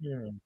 Hmm.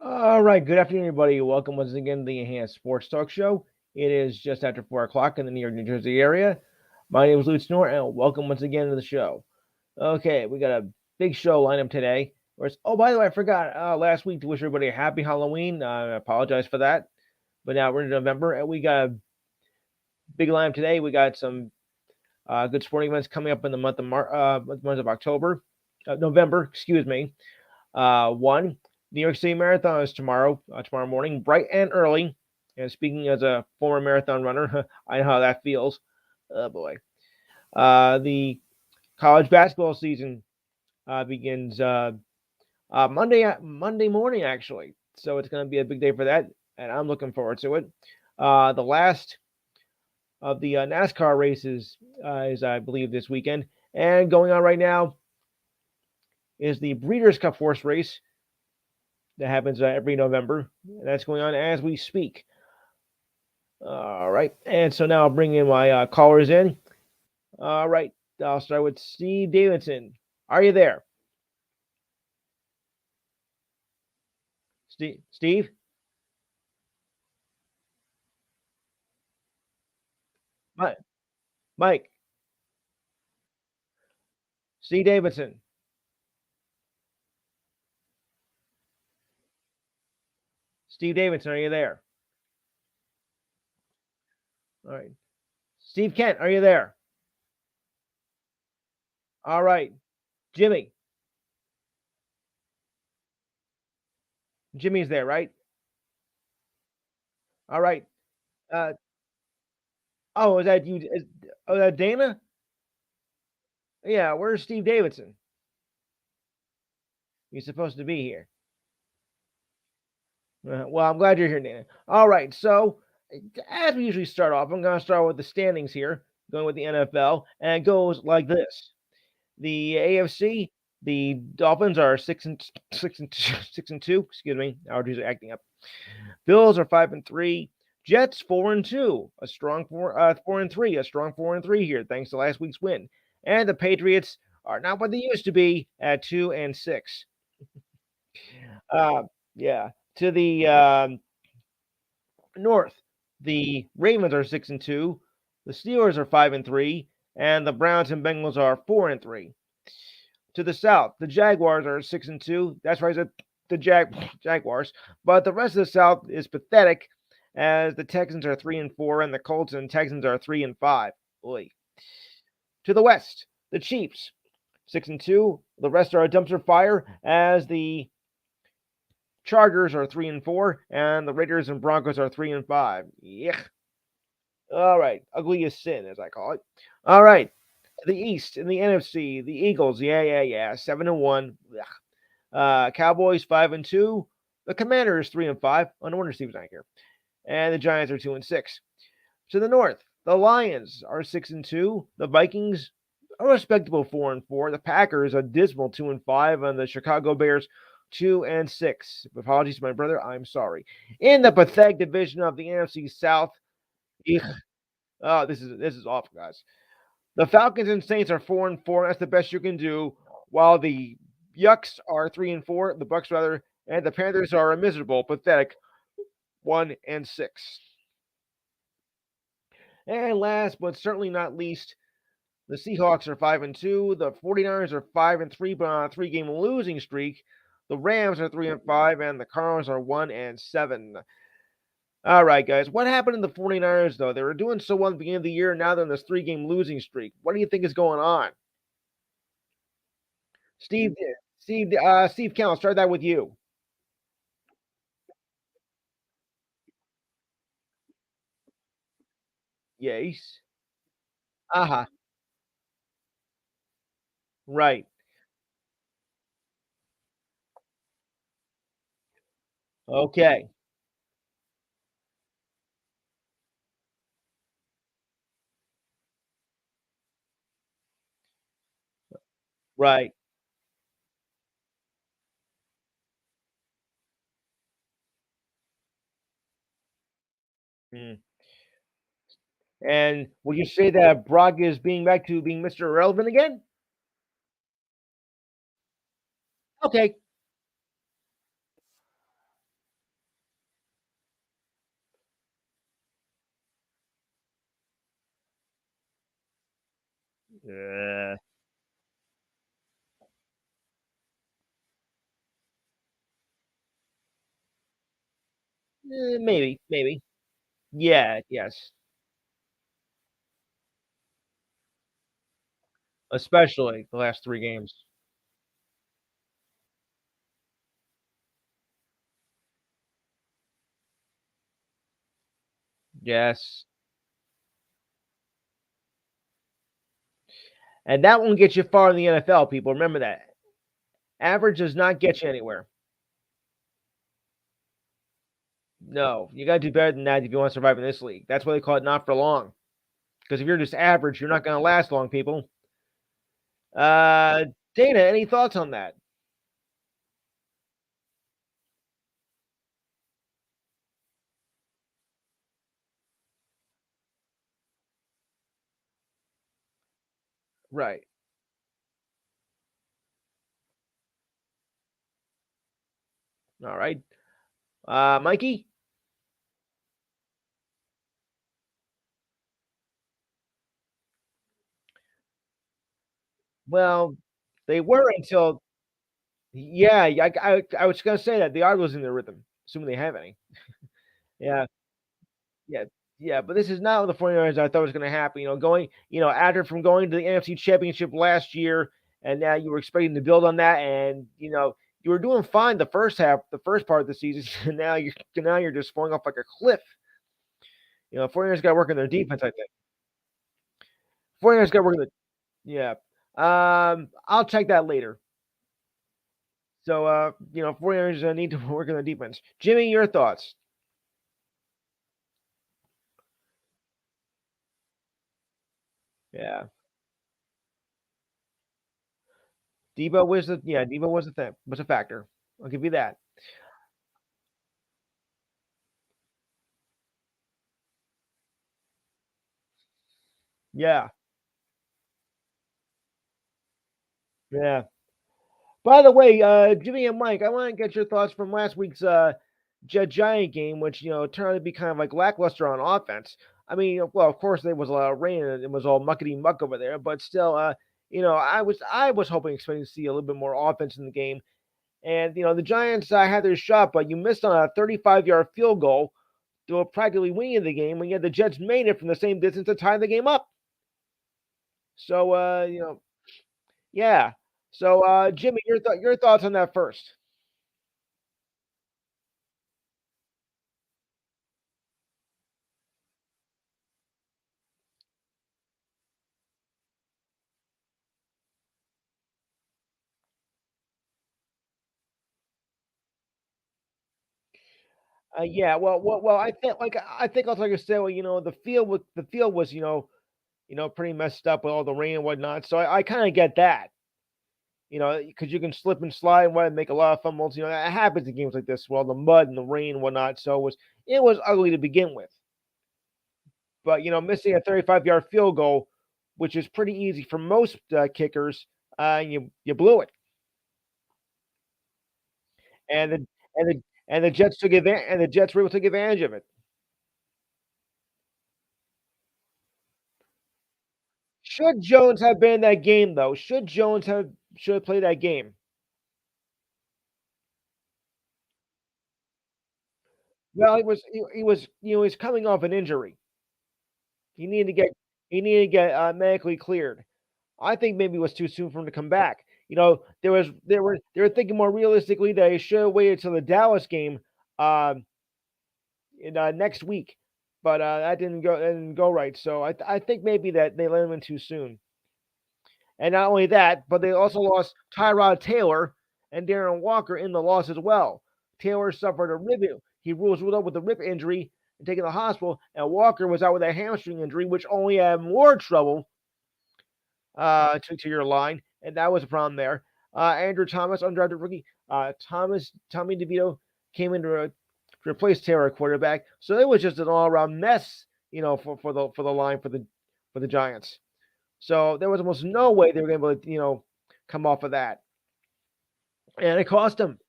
All right. Good afternoon, everybody. Welcome once again to the Enhanced Sports Talk Show. It is just after 4 o'clock in the New York, New Jersey area. My name is Lutz Snort, and welcome once again to the show. Okay, we got a big show lineup today. Oh, by the way, I forgot last week to wish everybody a happy Halloween. I apologize for that. But now we're in November, and we got a big lineup today. We got some good sporting events coming up in the month of October, November. Excuse me. One, New York City Marathon is tomorrow morning, bright and early. And speaking as a former marathon runner, I know how that feels. Oh boy. The college basketball season begins Monday morning actually, so it's going to be a big day for that, and I'm looking forward to it. The last of the NASCAR races is, I believe, this weekend, and going on right now is the Breeders' Cup Horse race that happens every November. And that's going on as we speak. All right. And so now I'll bring in my callers in. All right. I'll start with Steve Davidson. Are you there? Steve? Mike? Mike? Steve Davidson? Steve Davidson, are you there? All right. Steve Kent, are you there? All right. Jimmy? Jimmy's there, right? All right. Uh, oh, is that you? Oh, that Dana? Yeah, where's Steve Davidson? He's supposed to be here. Well, I'm glad you're here, Dana. All right, so as we usually start off, I'm going to start with the standings here, going with the NFL, and it goes like this: the AFC, the Dolphins are 6-2. Excuse me, allergies are acting up. Bills are 5-3. Jets 4-2, a strong 4-3, a strong 4-3 here, thanks to last week's win. And the Patriots are not what they used to be at 2-6. Uh, yeah, to the North, the Ravens are 6-2, the Steelers are 5-3, and the Browns and Bengals are 4-3. To the South, the Jaguars are 6-2. That's right, I said the Jaguars. But the rest of the South is pathetic, as the Texans are 3-4, and the Colts and Texans are 3-5. Oy. To the West, the Chiefs 6-2. The rest are a dumpster fire, as the Chargers are 3-4, and the Raiders and Broncos are 3-5. Yeah. All right. Ugly as sin, as I call it. All right. The East in the NFC, the Eagles, yeah, 7-1. Cowboys 5-2. The Commanders 3-5. Oh, no wonder Steve's not here. And the Giants are 2-6. To the North, the Lions are 6-2. The Vikings a respectable 4-4. The Packers a dismal 2-5, and the Chicago Bears 2-6. Apologies to my brother. I'm sorry. In the pathetic division of the NFC South, oh, this is awful, guys. The Falcons and Saints are 4-4. That's the best you can do. While the Yucks are 3-4, the Bucks rather, and the Panthers are a miserable, pathetic 1-6. And last but certainly not least, the Seahawks are 5-2. The 49ers are 5-3, but on a 3-game losing streak. The Rams are 3-5, and the Cardinals are 1-7. All right, guys. What happened in the 49ers, though? They were doing so well at the beginning of the year. Now they're in this 3-game losing streak. What do you think is going on? Steve, Steve Cal, I'll start that with you. Yes. Uh-huh. Right. Okay. Right. Mm. And would you say that Brock is being back to being Mr. Irrelevant again? Okay. Uh, maybe, maybe. Yeah, yes. Especially the last 3 games. Yes. And that won't get you far in the NFL, people. Remember that. Average does not get you anywhere. No, you gotta do better than that if you want to survive in this league. That's why they call it not for long. Because if you're just average, you're not gonna last long, people. Uh, Dana, any thoughts on that? Right. All right. Mikey? Well, they were until yeah, I was gonna say that they are losing their rhythm, assuming they have any. Yeah, yeah, yeah. But this is not what the 49ers I thought was gonna happen. After from going to the NFC Championship last year, and now you were expecting to build on that, and you were doing fine the first half, the first part of the season, and now you're just falling off like a cliff. 49ers got to work on their defense. I think 49ers got to work on the yeah. I'll check that later. So, 49ers need to work on the defense. Jimmy, your thoughts? Yeah, Debo was a factor. I'll give you that. Yeah, yeah. By the way, Jimmy and Mike, I want to get your thoughts from last week's Jet Giant game, which turned out to be kind of like lackluster on offense. I mean, well, of course there was a lot of rain and it was all muckety muck over there, but still, I was hoping expecting to see a little bit more offense in the game. And the Giants had their shot, but you missed on a 35-yard field goal to practically winning the game, and yet the Jets made it from the same distance to tie the game up. So, yeah. So, Jimmy, your thoughts on that first? Yeah, well, I think also like I said, well, the field was pretty messed up with all the rain and whatnot. So I kind of get that, because you can slip and slide and what make a lot of fumbles. That happens in games like this, well, the mud and the rain and whatnot. So it was ugly to begin with. But missing a 35-yard field goal, which is pretty easy for most kickers, you blew it, and the Jets took advantage, and the Jets were able to take advantage of it. Should Jones have been in that game though? Should have played that game? Well, he was coming off an injury. He needed to get medically cleared. I think maybe it was too soon for him to come back. They were thinking more realistically that he should have waited till the Dallas game, um, next week, but that didn't go right. So I think maybe that they let him in too soon. And not only that, but they also lost Tyrod Taylor and Darren Walker in the loss as well. Taylor suffered a rib. He was ruled out with a rib injury and taken to the hospital, and Walker was out with a hamstring injury, which only had more trouble to your line, and that was a problem there. Andrew Thomas, undrafted rookie. Tommy DeVito came in to replace Taylor at quarterback. So it was just an all around mess, for the line for the Giants. So there was almost no way they were able to come off of that, and it cost them.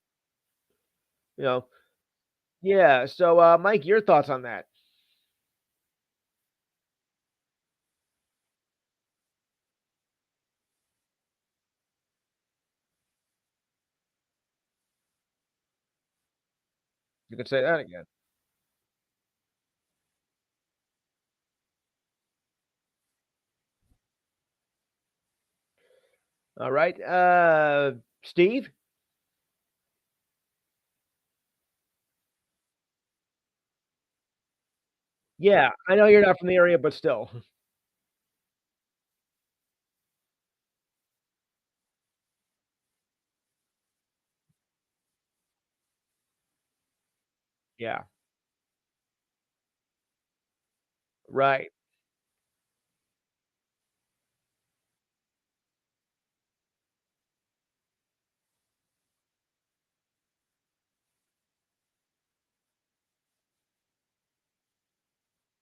You know, yeah. So Mike, your thoughts on that? You could say that again. All right, Steve. Yeah, I know you're not from the area, but still, yeah, right.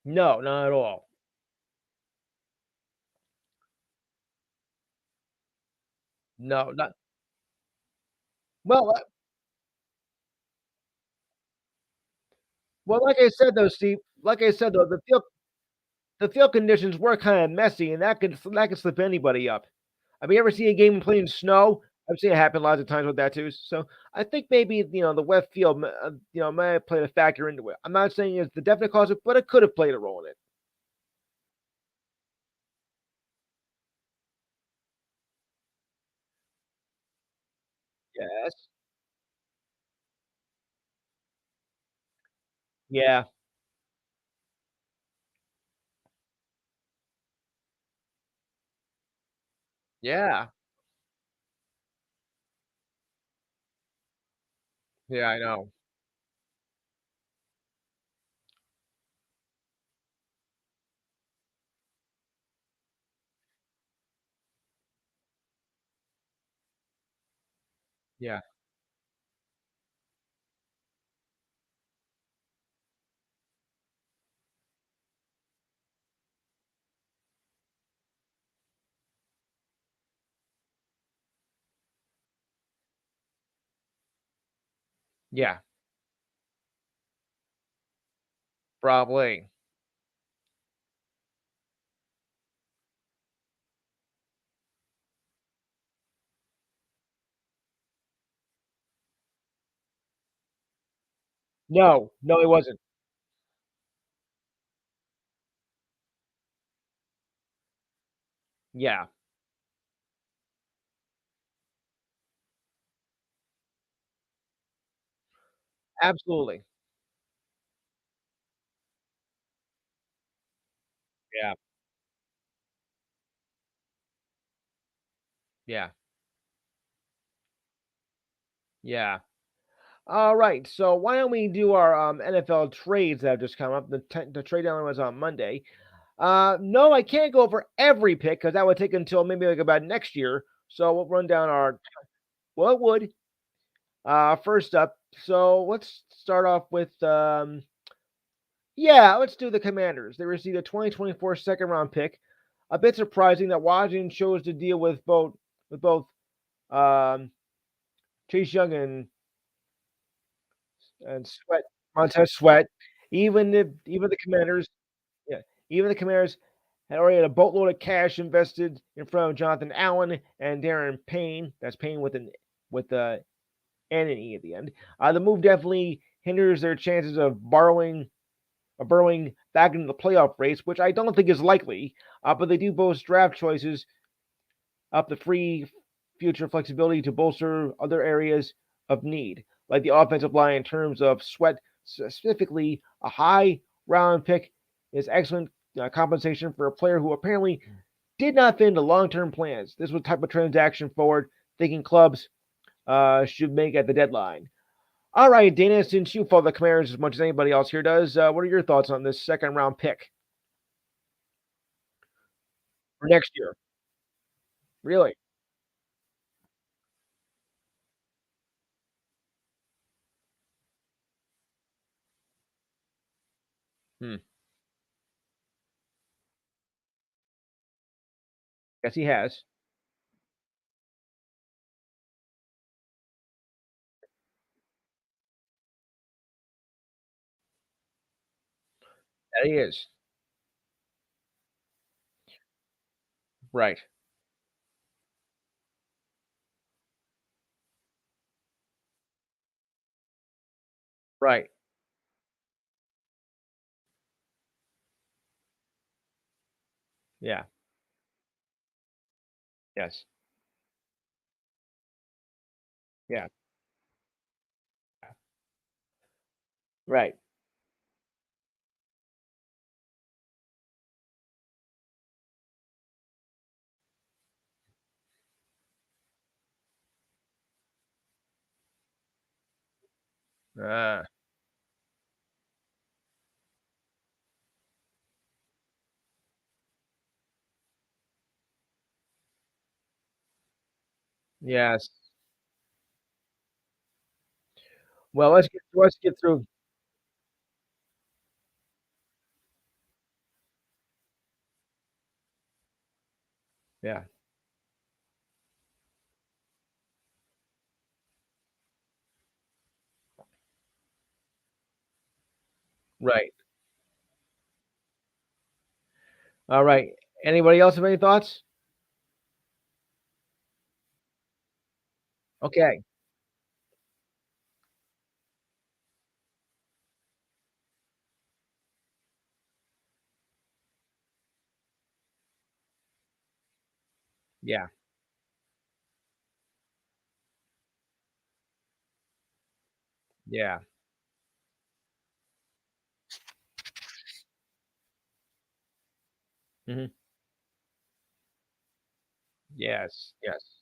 No, not at all. No, not well. Well, like I said though, Steve. Like I said though, the field conditions were kind of messy, and that could slip anybody up. Have you ever seen a game playing snow? I've seen it happen lots of times with that too. So I think maybe the wet field, might have played a factor into it. I'm not saying it's the definite cause, of, but it could have played a role in it. Yes. Yeah. Yeah. Yeah. I know. Yeah. Yeah. Probably. No. No, it wasn't. Yeah. Absolutely. Yeah. Yeah. Yeah. All right, so why don't we do our NFL trades that have just come up? The trade deadline was on Monday. No, I can't go over every pick because that would take until maybe like about next year. So we'll run down our. Well, it would. First up, so let's start off with yeah, let's do the Commanders. They received a 2024 second round pick. A bit surprising that Washington chose to deal with both um, Chase Young and Sweat, Montez Sweat. Even the Commanders, yeah, even the Commanders had already had a boatload of cash invested in front of Jonathan Allen and Darren Payne. That's Payne with N and E at the end. The move definitely hinders their chances of burrowing back into the playoff race, which I don't think is likely. But they do boast draft choices up the free future flexibility to bolster other areas of need, like the offensive line in terms of Sweat specifically. A high round pick is excellent compensation for a player who apparently did not fit into long-term plans. This was the type of transaction forward thinking clubs should make at the deadline. All right, Dana, since you follow the Commanders as much as anybody else here does, what are your thoughts on this second round pick for next year? Really? Hmm. Yes, he has. Yeah, he is. Right. Right. Yeah. Yes. Yeah. Right. Uh, yes. Well, let's get through. Yeah. Right. All right. Anybody else have any thoughts? Okay. Yeah. Yeah. Hmm. Yes. Yes.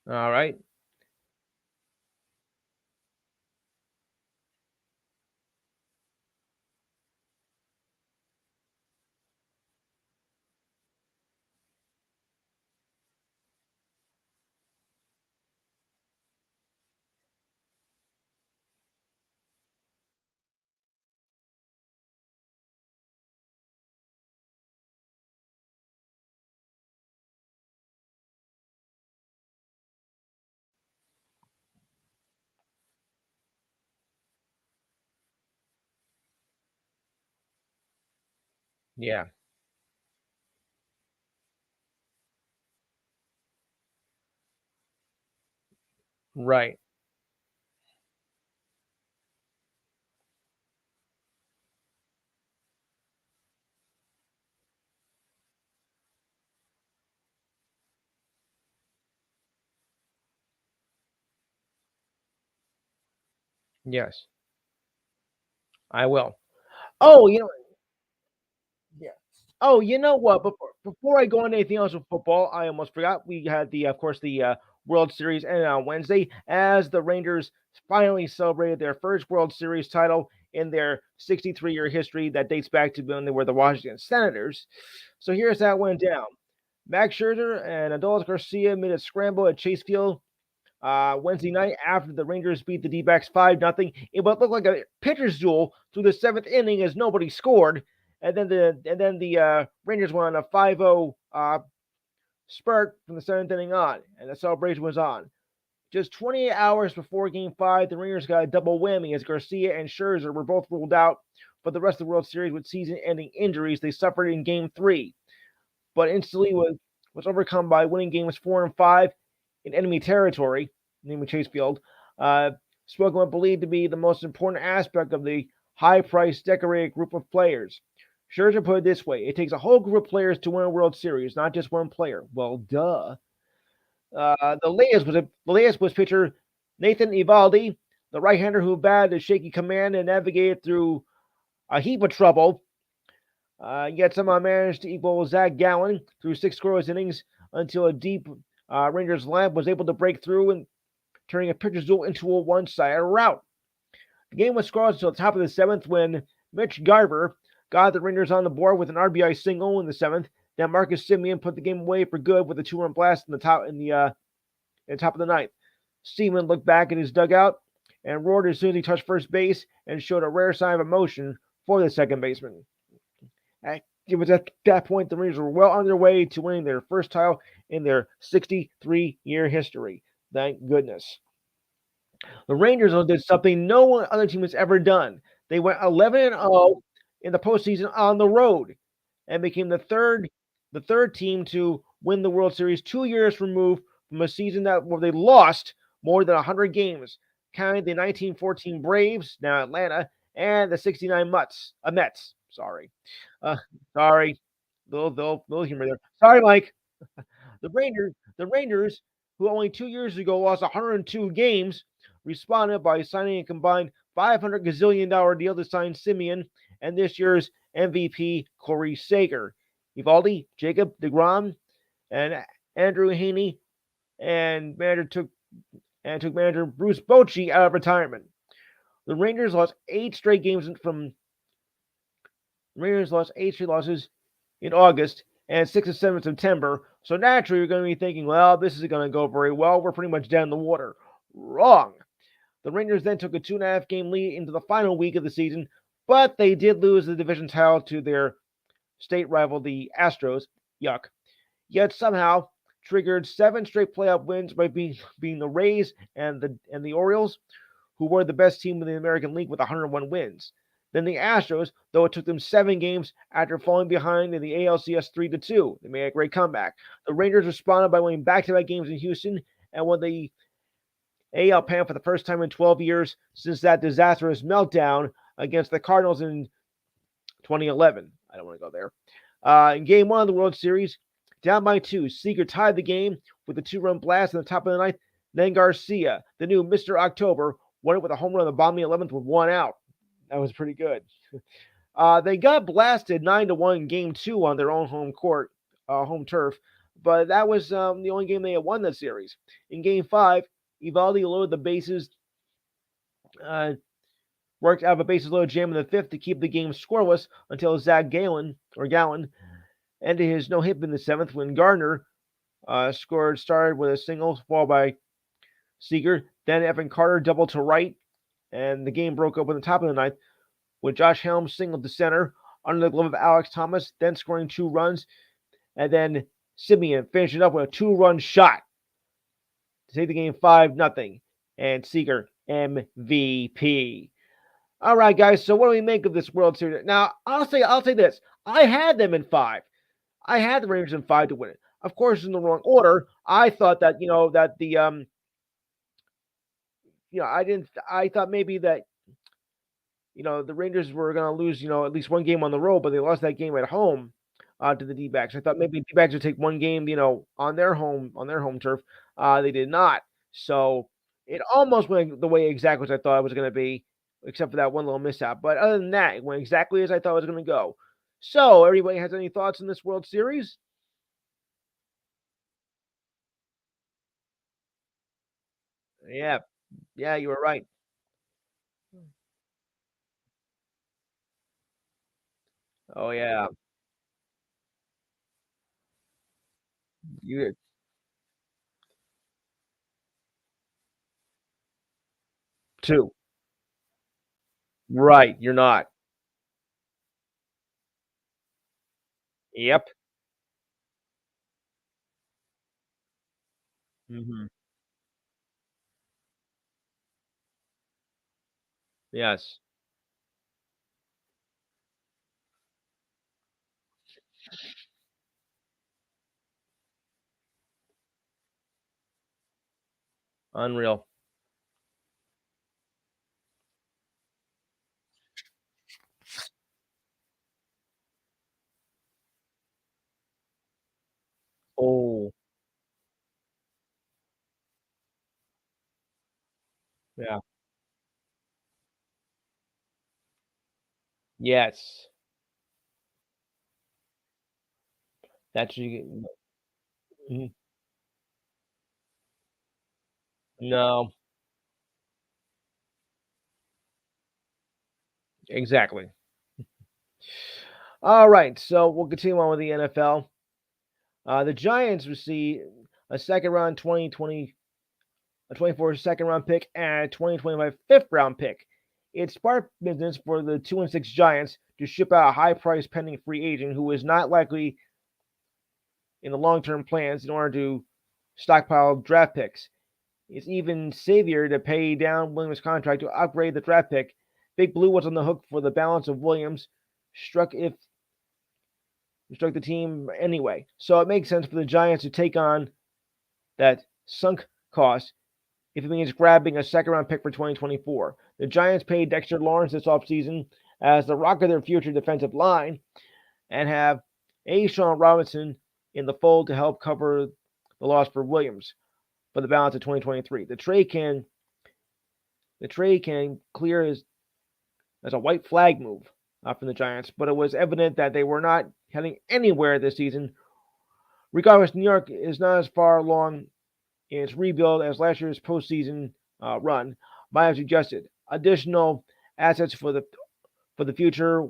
All right. Yeah. Right. Yes, I will. Oh, yeah. Oh, you know what? Before I go on anything else with football, I almost forgot. We had of course, the World Series ended on Wednesday as the Rangers finally celebrated their first World Series title in their 63-year history that dates back to when they were the Washington Senators. So here's how it went down. Max Scherzer and Adolis Garcia made a scramble at Chase Field Wednesday night after the Rangers beat the D-backs 5-0 in what looked like a pitcher's duel through the seventh inning as nobody scored. And then the Rangers won on a 5-0 spurt from the seventh inning on, and the celebration was on. Just 28 hours before Game 5, the Rangers got a double whammy as Garcia and Scherzer were both ruled out for the rest of the World Series with season-ending injuries they suffered in Game 3, but instantly was overcome by winning Games 4 and 5 in enemy territory, namely Chase Field. Spoken believed to be the most important aspect of the high-priced, decorated group of players. Scherzer put it this way: it takes a whole group of players to win a World Series, not just one player. Well, duh. The latest was pitcher Nathan Eovaldi, the right-hander who batted a shaky command and navigated through a heap of trouble. Yet somehow managed to equal Zach Gallen through 6 scoreless innings until a deep Rangers lineup was able to break through and turning a pitcher's duel into a one-sided rout. The game was scoreless until the top of the 7th when Mitch Garver got the Rangers on the board with an RBI single in the 7th. Then Marcus Semien put the game away for good with a 2-run blast in the top of the 9th. Seaman looked back at his dugout and roared as soon as he touched first base and showed a rare sign of emotion for the second baseman. It was at that point the Rangers were well on their way to winning their first title in their 63-year history. Thank goodness. The Rangers did something no other team has ever done. They went 11-0 in the postseason on the road and became the third team to win the World Series 2 years removed from a season where they lost more than 100 games, counting the 1914 Braves, now Atlanta, and the 69 Mets. Sorry. Sorry. Little humor there. Sorry, Mike. The Rangers, who only 2 years ago lost 102 games, responded by signing a combined $500 gazillion deal to sign Semien and this year's MVP Corey Seager. Eovaldi, Jacob deGrom, and Andrew Heaney, and took manager Bruce Bochy out of retirement. The Rangers lost 8 straight losses in August and 6 and 7 in September. So naturally, you're going to be thinking, well, this isn't going to go very well. We're pretty much down in the water. Wrong. The Rangers then took a 2.5 game lead into the final week of the season, but they did lose the division title to their state rival, the Astros. Yuck. Yet somehow triggered 7 straight playoff wins by being the Rays and the Orioles, who were the best team in the American League with 101 wins. Then the Astros, though it took them 7 games after falling behind in the ALCS 3-2. They made a great comeback. The Rangers responded by winning back-to-back games in Houston and won the AL Pan for the first time in 12 years since that disastrous meltdown against the Cardinals in 2011. I don't want to go there. In Game 1 of the World Series, down by 2, Seager tied the game with a 2-run blast in the top of the 9th. Then Garcia, the new Mr. October, won it with a home run on the bottom of the 11th with 1 out. That was pretty good. They got blasted 9-1 in Game 2 on their own home turf, but that was the only game they had won that series. In Game 5, Eovaldi loaded the bases, worked out of a bases loaded jam in the 5th to keep the game scoreless until Zach Gallen ended his no-hit in the 7th when Gardner started with a single, followed by Seager. Then Evan Carter doubled to right, and the game broke up in the top of the 9th with Josh Helms singled to center under the glove of Alex Thomas, then scoring 2 runs, and then Semien finished it up with a 2-run shot to take the game 5-0, and Seager MVP. All right, guys. So what do we make of this World Series? Now, I'll say this: I had them in 5. I had the Rangers in 5 to win it. Of course, in the wrong order. I thought that I thought maybe that the Rangers were going to lose at least one game on the road, but they lost that game at home to the D-backs. I thought maybe the D-backs would take one game on their home turf. They did not. So It almost went the way exactly as I thought it was gonna be, except for that one little mishap. But other than that, it went exactly as I thought it was gonna go. So, everybody has any thoughts on this World Series? Yeah, yeah, you were right. Oh yeah, you 2. Right, you're not. Yep. Mhm. Yes. Unreal. Oh, yeah. Yes. That's you mhm. No, exactly. Alright, so we'll continue on with the NFL. The Giants received a second round 2020 a 24 second round pick and a 2025 fifth round pick. It's smart business for the 2 and 6 Giants to ship out a high price pending free agent who is not likely in the long term plans in order to stockpile draft picks. It's even savior to pay down Williams' contract to upgrade the draft pick. Big Blue was on the hook for the balance of Williams, struck if struck the team anyway. So it makes sense for the Giants to take on that sunk cost if it means grabbing a second round pick for 2024. The Giants paid Dexter Lawrence this offseason as the rock of their future defensive line and have A. Sean Robinson in the fold to help cover the loss for Williams for the balance of 2023. The trade can clear as a white flag move from the Giants, but it was evident that they were not heading anywhere this season. Regardless, New York is not as far along in its rebuild as last year's postseason run might have suggested. Additional assets for the future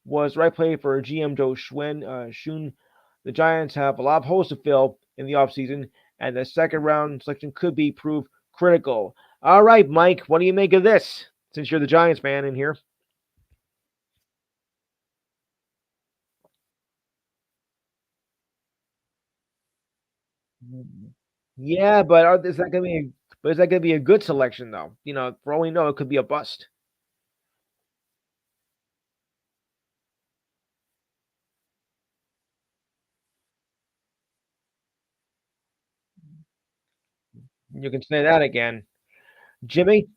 was the right play for GM Joe Shun. The Giants have a lot of holes to fill in the offseason, and the second round selection could be proved critical. All right, Mike, what do you make of this? Since you're the Giants fan in here. Yeah, but is that gonna be? But is that gonna be a good selection though? For all we know, it could be a bust. You can say that again, Jimmy.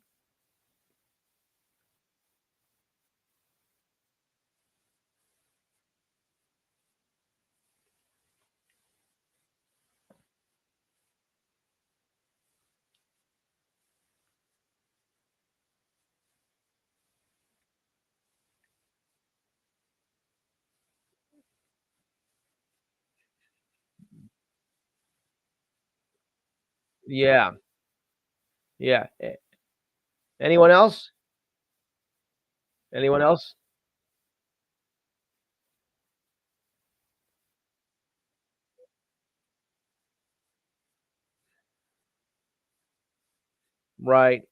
Yeah, yeah. Anyone else? Anyone else? Right.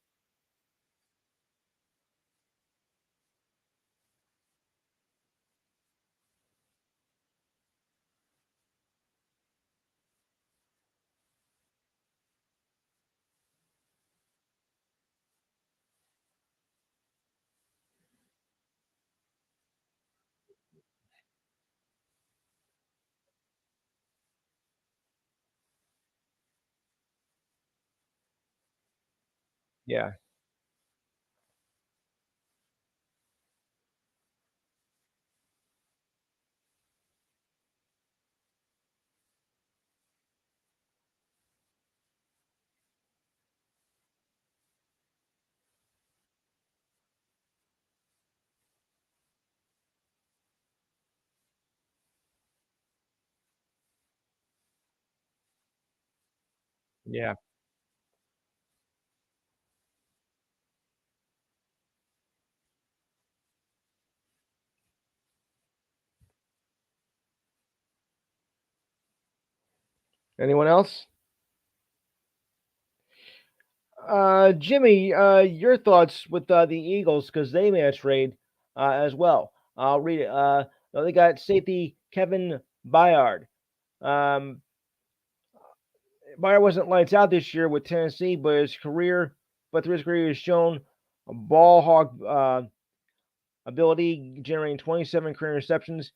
Yeah. Yeah. Anyone else? Jimmy, your thoughts with the Eagles because they made a trade as well. I'll read it. They got safety Kevin Byard. Um, Byard wasn't lights out this year with Tennessee, but through his career, has shown a ball hawk ability, generating 27 career receptions.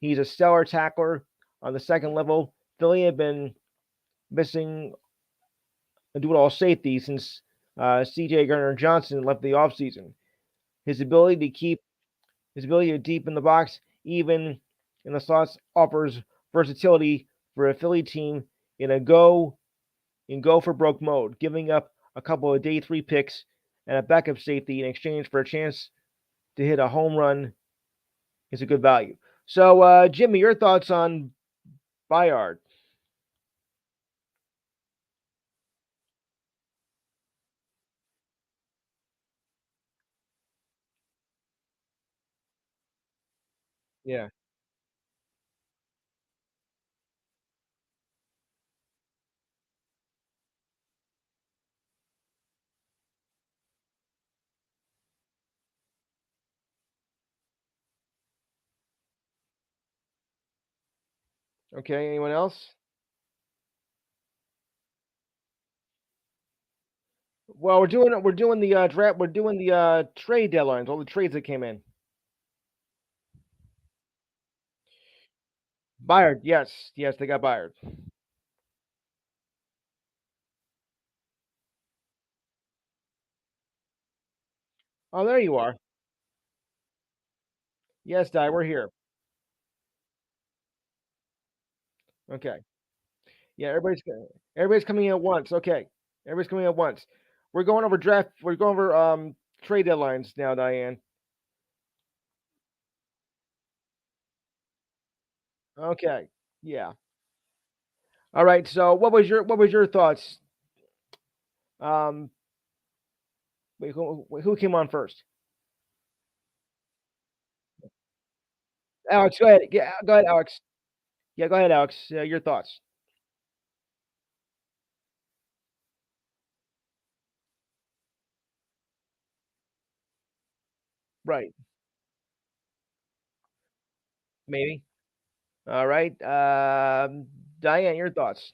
He's a stellar tackler on the second level. Philly had been missing a do-it-all safety since C.J. Gardner Johnson left the offseason. His ability to keep his ability to deepen the box, even in the slots, offers versatility for a Philly team in a go for broke mode, giving up a couple of day three picks and a backup safety in exchange for a chance to hit a home run is a good value. So, Jimmy, your thoughts on Bayard? Yeah. Okay. Anyone else? Well, we're doing the draft. We're doing the trade deadlines. All the trades that came in. Bayard, yes, yes, they got Bayard. Oh, there you are. Yes, Di, we're here. Okay. Yeah, everybody's coming in at once. Okay, everybody's coming in at once. We're going over draft. We're going over trade deadlines now, Diane. Okay. Yeah. All right. So, what was your thoughts? Um, wait, who came on first? Alex, go ahead. Yeah, go ahead, Alex. Yeah, go ahead, Alex. Your thoughts. Right. Maybe. All right. Diane, your thoughts.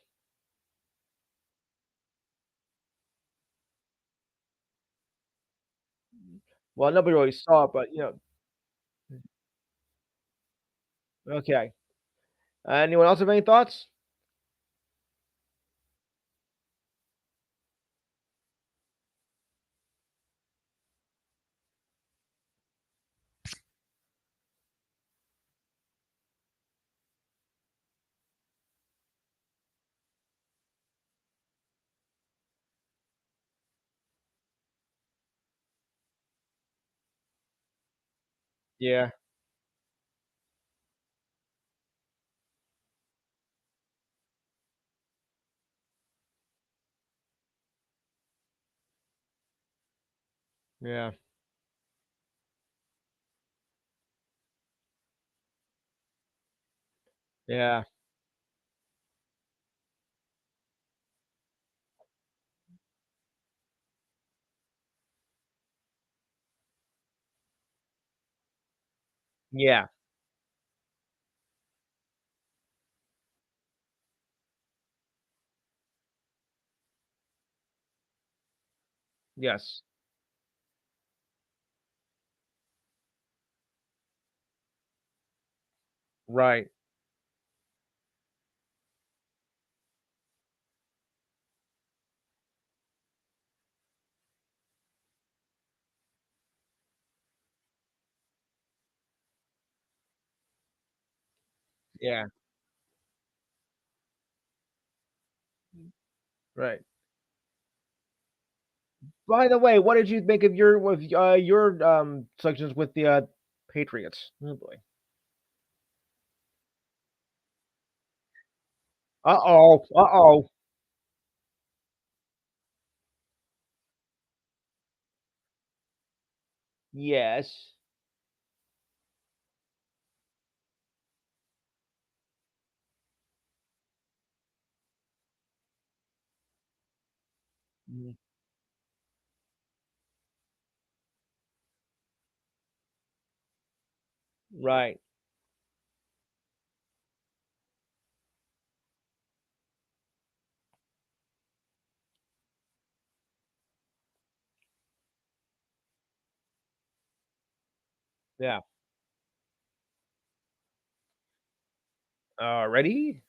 Well, nobody really saw it, but okay. Anyone else have any thoughts? Yeah. Yeah. Yeah. Yeah. Yes. Right. Yeah. Right. By the way, what did you think of your selections with the Patriots? Oh boy. Uh oh. Uh oh. Yes. Mhm. Right. Yeah. Ready?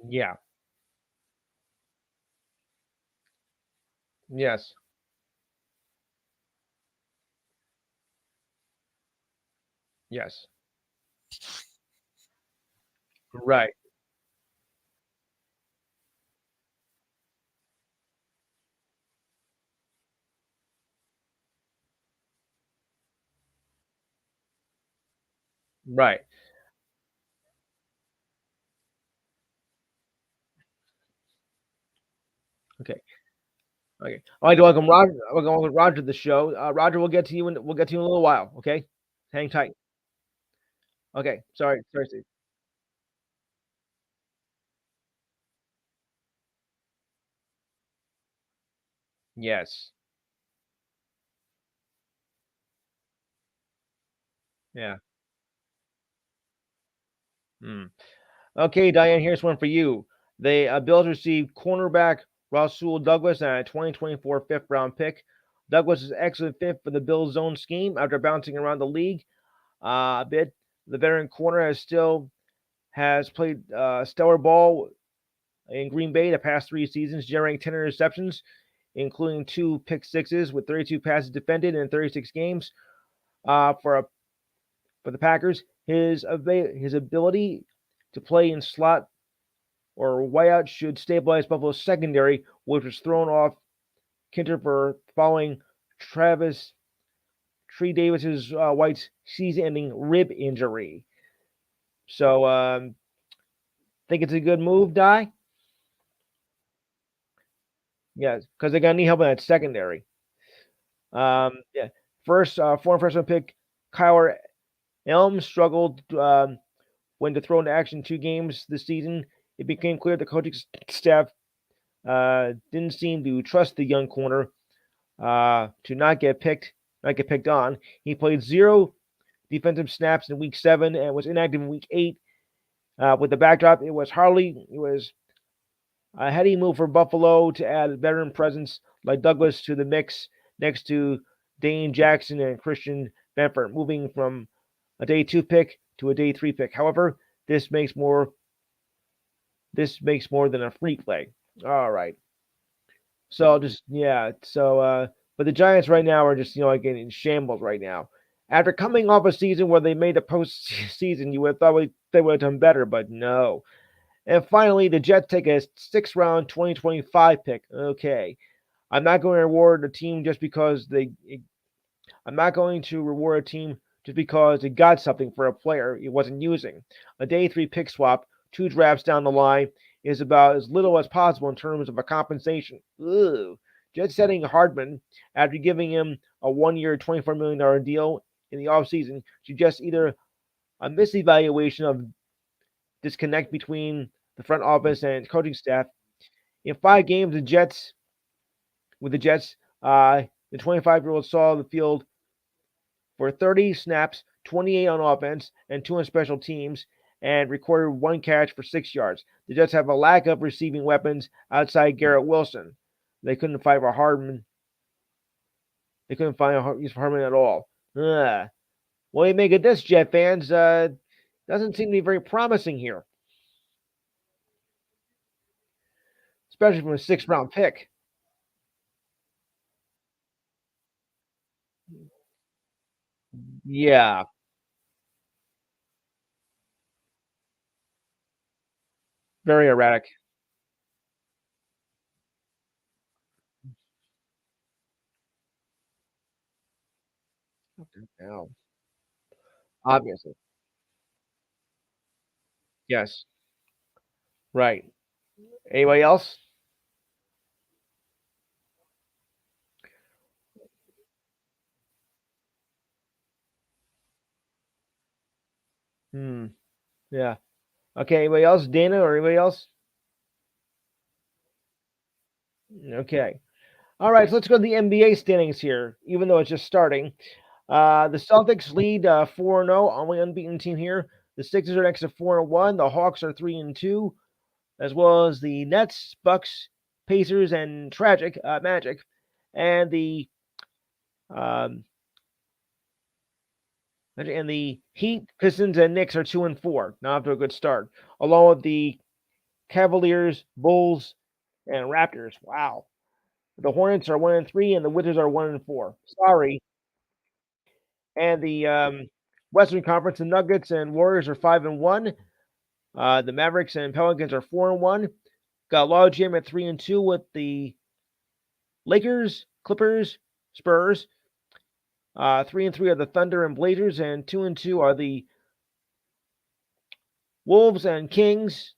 Yeah. Yes. Yes. Right. Right. Okay. Okay. I'd like to welcome Roger. Welcome Roger to the show. Roger, we'll get to you in a little while. Okay. Hang tight. Okay. Sorry. Sorry, Steve. Yes. Yeah. Mm. Okay, Diane. Here's one for you. The Bills received cornerback Rasul Douglas and a 2024 fifth-round pick. Douglas is excellent fit for the Bills' zone scheme after bouncing around the league a bit. The veteran corner has played stellar ball in Green Bay the past 3 seasons, generating 10 interceptions, including two pick sixes with 32 passes defended in 36 games uh, for a, for the Packers. His ability to play in slot or wideout should stabilize Buffalo's secondary, which was thrown off Kinter following Travis Tree Davis's White's season-ending rib injury. So, think it's a good move, Die? Yeah, because they're gonna need help in that secondary. Yeah. First, former freshman pick Kyler Elm struggled when to throw into action 2 games this season. It became clear the coaching staff didn't seem to trust the young corner to not get picked on. He played zero defensive snaps in week 7 and was inactive in week 8. With the backdrop, it was a heady move for Buffalo to add veteran presence like Douglas to the mix next to Dane Jackson and Christian Benford, moving from a day 2 pick to a day 3 pick. However, this makes more this makes more than a free play. All right. So just yeah. But the Giants right now are just like in shambles right now. After coming off a season where they made the postseason, you would have thought they would have done better, but no. And finally, the Jets take a sixth round 2025 pick. Okay. I'm not going to reward a team just because they. I'm not going to reward a team just because it got something for a player it wasn't using. A day 3 pick swap, 2 drafts down the line, is about as little as possible in terms of a compensation. Ugh. Jets setting Hardman after giving him a 1 year, $24 million deal in the offseason suggests either a misevaluation of disconnect between the front office and coaching staff. In 5 games, the Jets, the 25-year-old saw the field for 30 snaps, 28 on offense, and 2 on special teams, and recorded 1 catch for 6 yards. The Jets have a lack of receiving weapons outside Garrett Wilson. They couldn't find a Hardman. They couldn't find a use for Hardman at all. Ugh. What do you make of this, Jet fans? Doesn't seem to be very promising here, especially from a sixth-round pick. Yeah, very erratic. Yeah, obviously. Yes. Right. Anybody else? Hmm. Yeah. Okay. Anybody else? Dana or anybody else? Okay. All right. So let's go to the NBA standings here, even though it's just starting. The Celtics lead 4-0, only unbeaten team here. The Sixers are next to 4-1. The Hawks are 3-2, as well as the Nets, Bucks, Pacers, and Tragic Magic, and um, the Heat, Pistons, and Knicks are 2-4. Now after a good start, along with the Cavaliers, Bulls, and Raptors. Wow. The Hornets are 1-3, and the Wizards are 1-4. Sorry. And the Western Conference, the Nuggets and Warriors are 5-1. The Mavericks and Pelicans are 4-1. Got Logjam at 3-2 with the Lakers, Clippers, Spurs. 3-3 are the Thunder and Blazers, and 2-2 are the Wolves and Kings.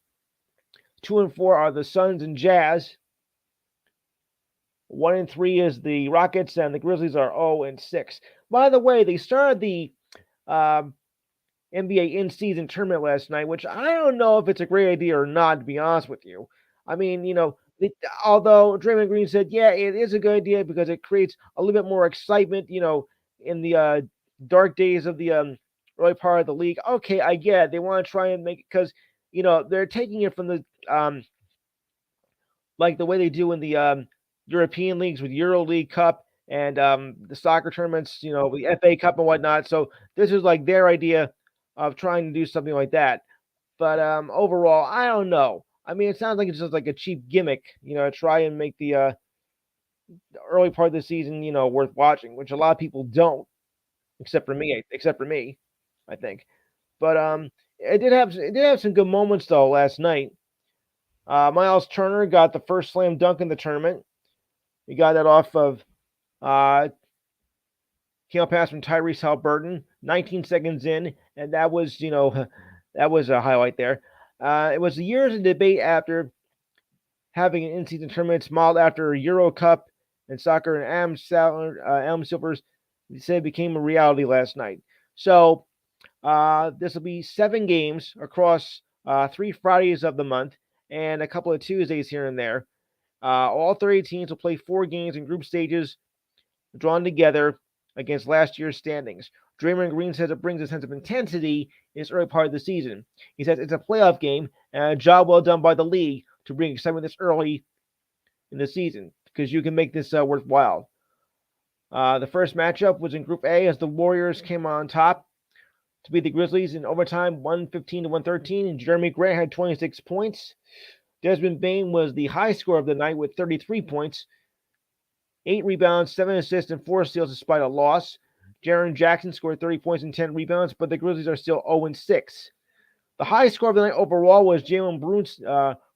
2-4 are the Suns and Jazz. 1-3 is the Rockets, and the Grizzlies are 0-6. By the way, they started the um, NBA in-season tournament last night, which I don't know if it's a great idea or not. To be honest with you, I mean, although Draymond Green said, yeah, it is a good idea because it creates a little bit more excitement, in the dark days of the early part of the league. Okay, I get it. They want to try and make it because they're taking it from the like the way they do in the European leagues with Euro League Cup and the soccer tournaments, the FA Cup and whatnot. So this is like their idea of trying to do something like that. But overall, I don't know. I mean, it sounds like it's just like a cheap gimmick, to try and make the early part of the season, worth watching, which a lot of people don't, except for me. Except for me, I think. But it did have some good moments though last night. Miles Turner got the first slam dunk in the tournament. He got that off of uh, came up pass from Tyrese Halliburton, 19 seconds in, and that was that was a highlight there. It was the years of debate after having an in-season tournament modeled after Euro Cup and soccer and Adam Silver's said it became a reality last night. So this will be 7 games across 3 Fridays of the month and a couple of Tuesdays here and there. All 30 teams will play 4 games in group stages drawn together against last year's standings. Draymond Green says it brings a sense of intensity in this early part of the season. He says it's a playoff game and a job well done by the league to bring excitement this early in the season because you can make this worthwhile. The first matchup was in Group A as the Warriors came on top to beat the Grizzlies in overtime, 115 to 113. And Jeremy Grant had 26 points. Desmond Bain was the high scorer of the night with 33 points, 8 rebounds, 7 assists, and 4 steals despite a loss. Jaren Jackson scored 30 points and 10 rebounds, but the Grizzlies are still 0-6. The high score of the night overall was Jalen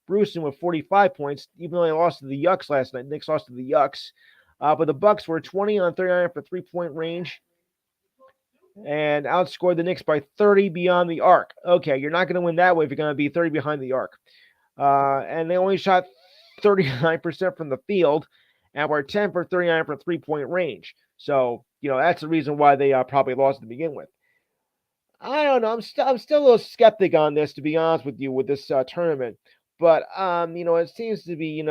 Brunson with 45 points, even though they lost to the Yucks last night. Knicks lost to the Yucks. But the Bucks were 20 on 39 for 3-point range and outscored the Knicks by 30 beyond the arc. Okay, you're not going to win that way if you're going to be 30 behind the arc. And they only shot 39% from the field and were 10 for 39 for 3-point range. So, that's the reason why they probably lost to begin with. I don't know. I'm still a little skeptic on this, to be honest with you, with this tournament. But it seems to be,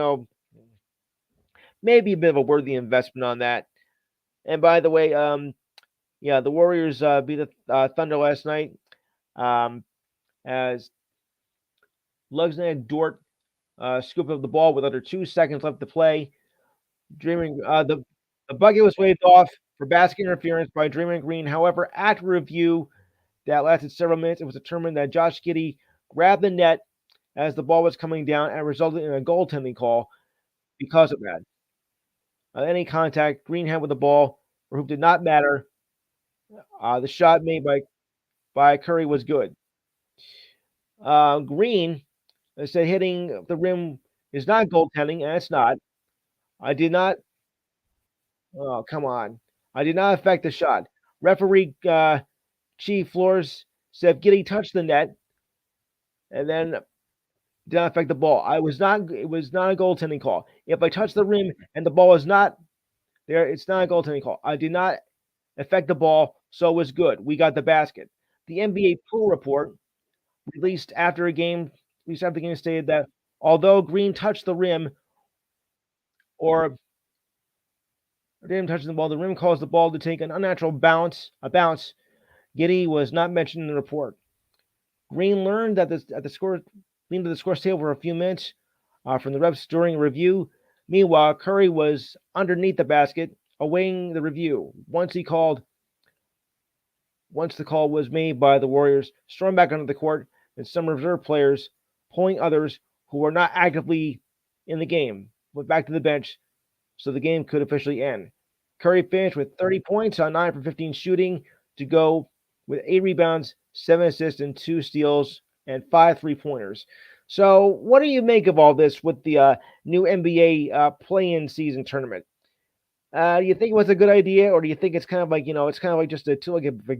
maybe a bit of a worthy investment on that. And by the way, yeah, the Warriors beat the Thunder last night. As Luxembourg Dort scooped up the ball with under 2 seconds left to play. Dreaming the bucket was waved off for basket interference by Draymond Green. However, after review that lasted several minutes, it was determined that Josh Giddey grabbed the net as the ball was coming down and resulted in a goaltending call because of that. Any contact Green had with the ball or hoop did not matter The shot made by Curry was good. Green said hitting the rim is not goaltending, and it's not. I did not. Oh, come on! I did not affect the shot. Referee Chief Flores said Giddy touched the net and then did not affect the ball. I was not. It was not a goaltending call. If I touch the rim and the ball is not there, it's not a goaltending call. I did not affect the ball, so it was good. We got the basket. The NBA pool report released after a game, released after the game stated that although Green touched the rim or didn't touch the ball, the rim caused the ball to take an unnatural bounce. Giddy was not mentioned in the report. Green learned that at the score leaned to the scores table for a few minutes from the refs during a review. Meanwhile, Curry was underneath the basket, awaiting the review. Once the call was made by the Warriors, stormed back onto the court, and some reserve players, pulling others who were not actively in the game, went back to the bench so the game could officially end. Curry finished with 30 points on 9 for 15 shooting to go with 8 rebounds, 7 assists, and 2 steals, and 5 3-pointers. So, what do you make of all this with the new NBA play-in season tournament? Do you think it was a good idea, or do you think it's kind of like it's kind of like just a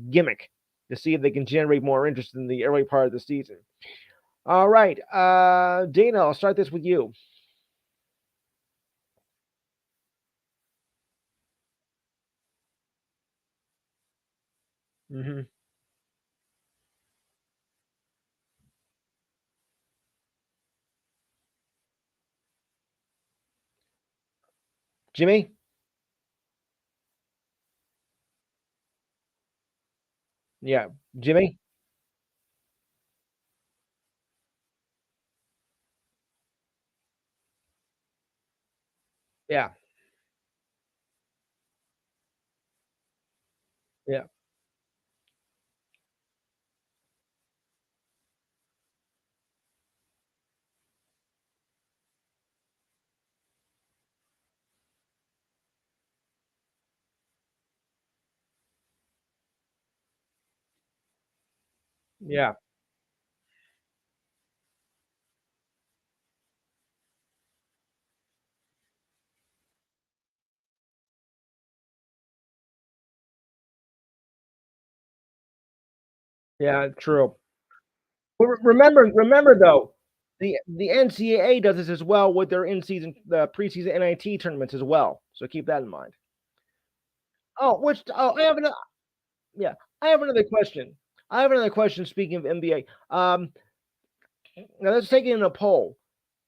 gimmick to see if they can generate more interest in the early part of the season? All right, Dana, I'll start this with you. Mm-hmm. Jimmy? Yeah, Jimmy? Yeah, yeah, yeah, yeah. True. Remember though, the NCAA does this as well with their the preseason NIT tournaments as well. So keep that in mind. I have another. Yeah, I have another question. I have another question. Speaking of NBA, now let's take it in a poll.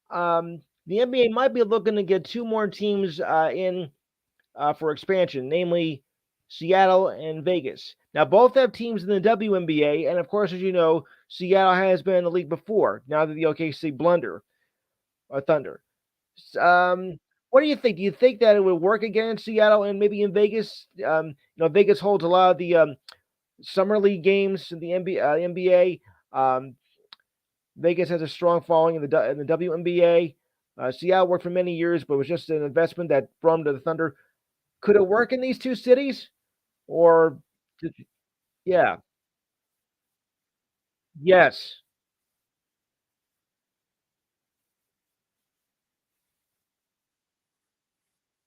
The NBA might be looking to get two more teams in for expansion, namely Seattle and Vegas. Now, both have teams in the WNBA, and of course, as you know, Seattle has been in the league before. Now that the OKC Blunder or Thunder. What do you think? Do you think that it would work again in Seattle and maybe in Vegas? Vegas holds a lot of the summer league games in the NBA. Vegas has a strong following in the WNBA. Seattle worked for many years, but was just an investment that brought them to the Thunder. Could it work in these two cities? Or, yeah, yes,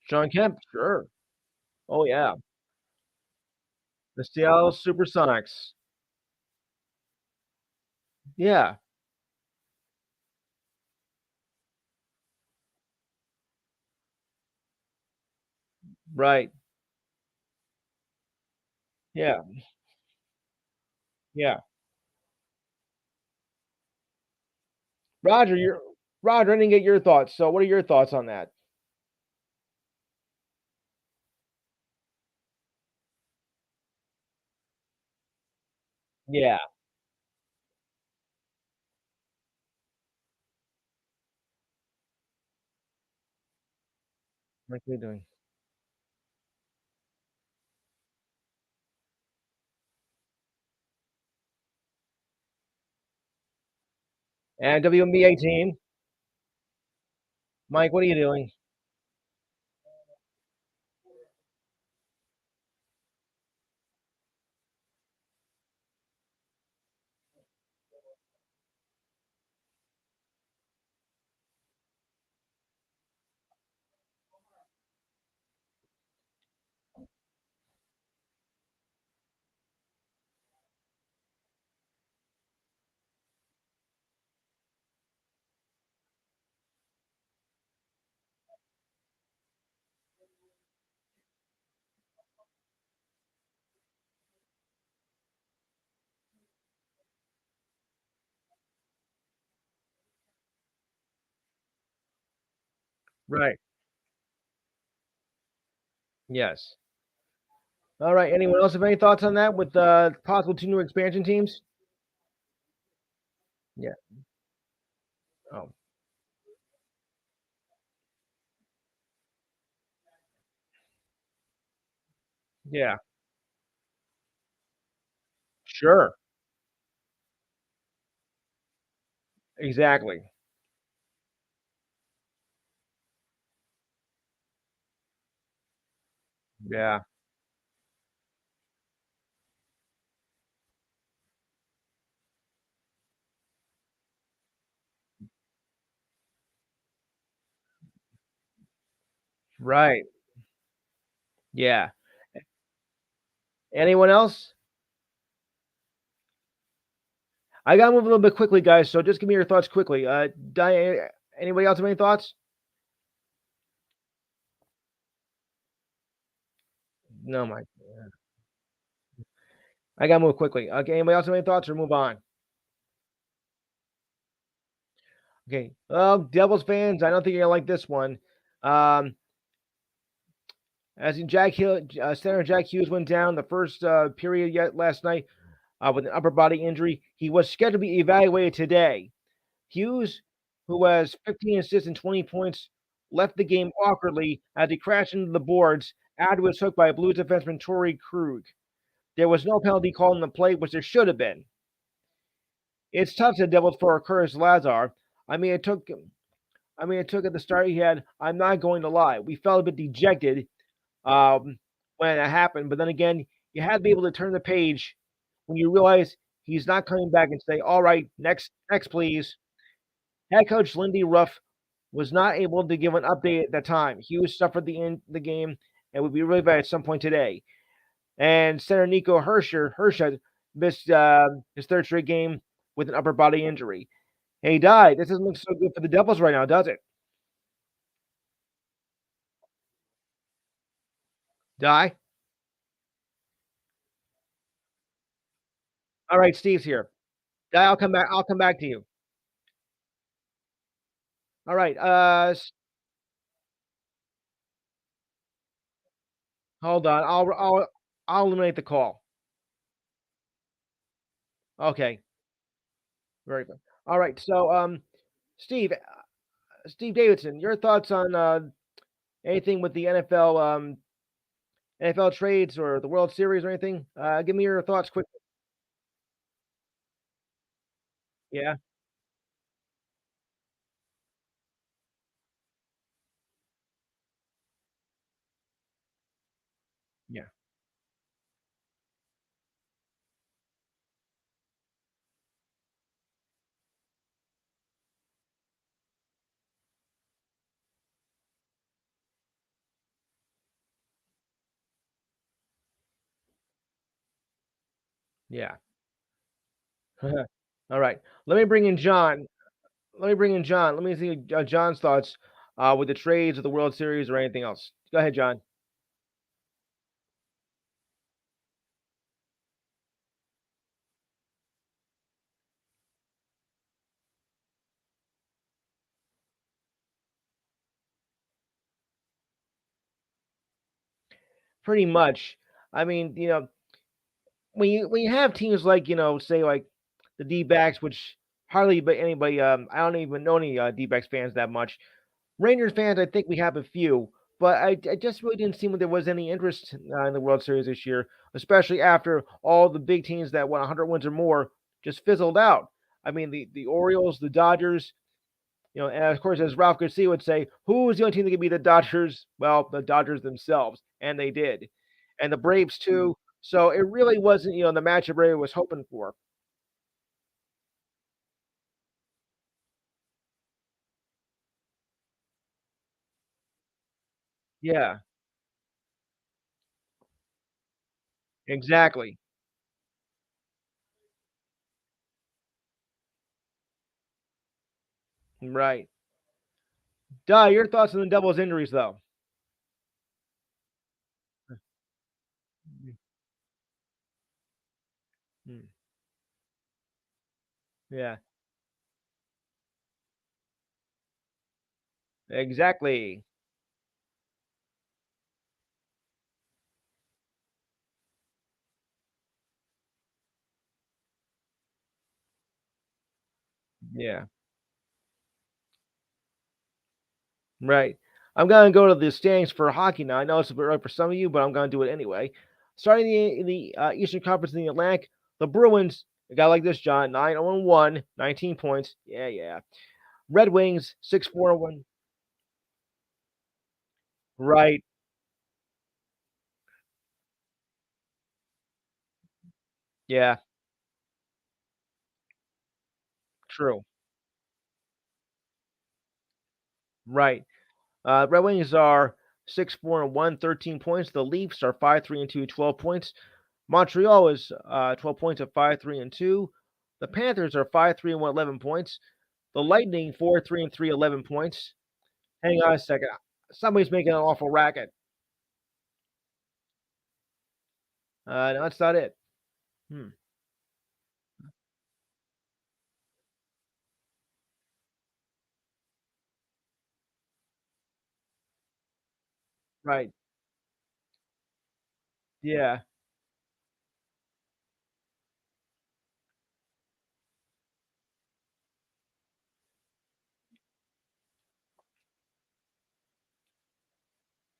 Sean Kemp, sure. Oh yeah, the Seattle SuperSonics. Yeah, right. Yeah, yeah. Roger, you're Roger. I didn't get your thoughts. So, what are your thoughts on that? Yeah, what are you doing? And WNBA team, Mike, what are you doing? Right. Yes. All right. Anyone else have any thoughts on that with possible two new expansion teams? Yeah. Oh, yeah. Sure. Exactly. Yeah. Right. Yeah. Anyone else? I gotta move a little bit quickly, guys. So just give me your thoughts quickly. Diane, anybody else have any thoughts? No, my. I gotta move quickly. Okay. Anybody else have any thoughts or move on? Okay. Well, Devils fans, I don't think you're gonna like this one. Um, as in Jack Hill, center Jack Hughes went down the first period yet last night with an upper body injury. He was scheduled to be evaluated today. Hughes, who has 15 assists and 20 points, left the game awkwardly as he crashed into the boards after it was hooked by Blues defenseman Torrey Krug. There was no penalty called on the play, which there should have been. It's tough to Devils for Curtis Lazar. I mean, it took. it took at the start he had. I'm not going to lie. We felt a bit dejected um, when it happened, but then again, you had to be able to turn the page when you realize he's not coming back and say, "All right, next, please." Head coach Lindy Ruff was not able to give an update at that time. Hughes suffered the game and would be really bad at some point today. And center Nico Hershed missed his third straight game with an upper body injury. Hey, Di, this doesn't look so good for the Devils right now, does it? Di? All right, Steve's here. Di, I'll come back. I'll come back to you. All right. Hold on. I'll eliminate the call. Okay. Very good. All right. So, Steve, Steve Davidson, your thoughts on anything with the NFL trades or the World Series or anything? Give me your thoughts quick. Yeah. Yeah. Yeah. All right. Let me bring in John. Let me bring in John. Let me see John's thoughts with the trades of the World Series or anything else. Go ahead, John. Pretty much. I mean, when you have teams like say like the D backs, which hardly but anybody I don't even know any D backs fans that much. Rangers fans, I think we have a few, but I just really didn't seem like there was any interest in the World Series this year, especially after all the big teams that won 100 wins or more just fizzled out. I mean, the Orioles, the Dodgers, and of course, as Ralph Garcia would say, who is the only team that could be the Dodgers? Well, the Dodgers themselves, and they did, and the Braves too. So it really wasn't, the matchup Ray was hoping for. Yeah, exactly. Right. Duh, your thoughts on the Devils' injuries, though? Mm, yeah. Exactly. Yeah. Right. I'm gonna go to the standings for hockey now. I know it's a bit early for some of you, but I'm gonna do it anyway. Starting in the Eastern Conference in the Atlantic, the Bruins, a guy like this, John, 9-1, 19 points. Yeah, yeah. Red Wings, 6-4-1. Right. Yeah, true. Right. Red Wings are 6-4-1, 13 points. The Leafs are 5-3-2, 12 points. Montreal is 12 points at 5-3-2. The Panthers are 5-3-1, 11 points. The Lightning 4-3-3, 11 points. Hang on a second. Somebody's making an awful racket. No, that's not it. Hmm. Right. Yeah.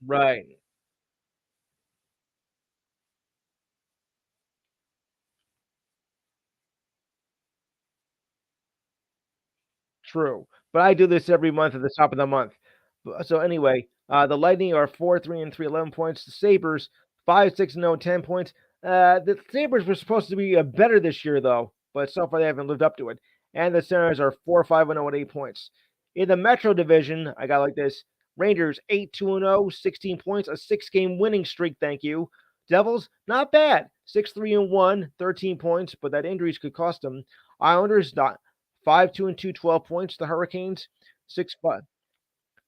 Right. True. But I do this every month at the top of the month. So anyway, the Lightning are 4-3-3, 11 points. The Sabres 5-6-0, 10 points. The Sabres were supposed to be better this year though, but so far they haven't lived up to it. And the Senators are 4-5-0 at 8 points. In the Metro Division, I got like this: Rangers 8-2-0, 16 points, a six-game winning streak. Thank you. Devils not bad, 6-3-1, 13 points, but that injuries could cost them. Islanders not 5-2-2, 12 points. The Hurricanes 6-5.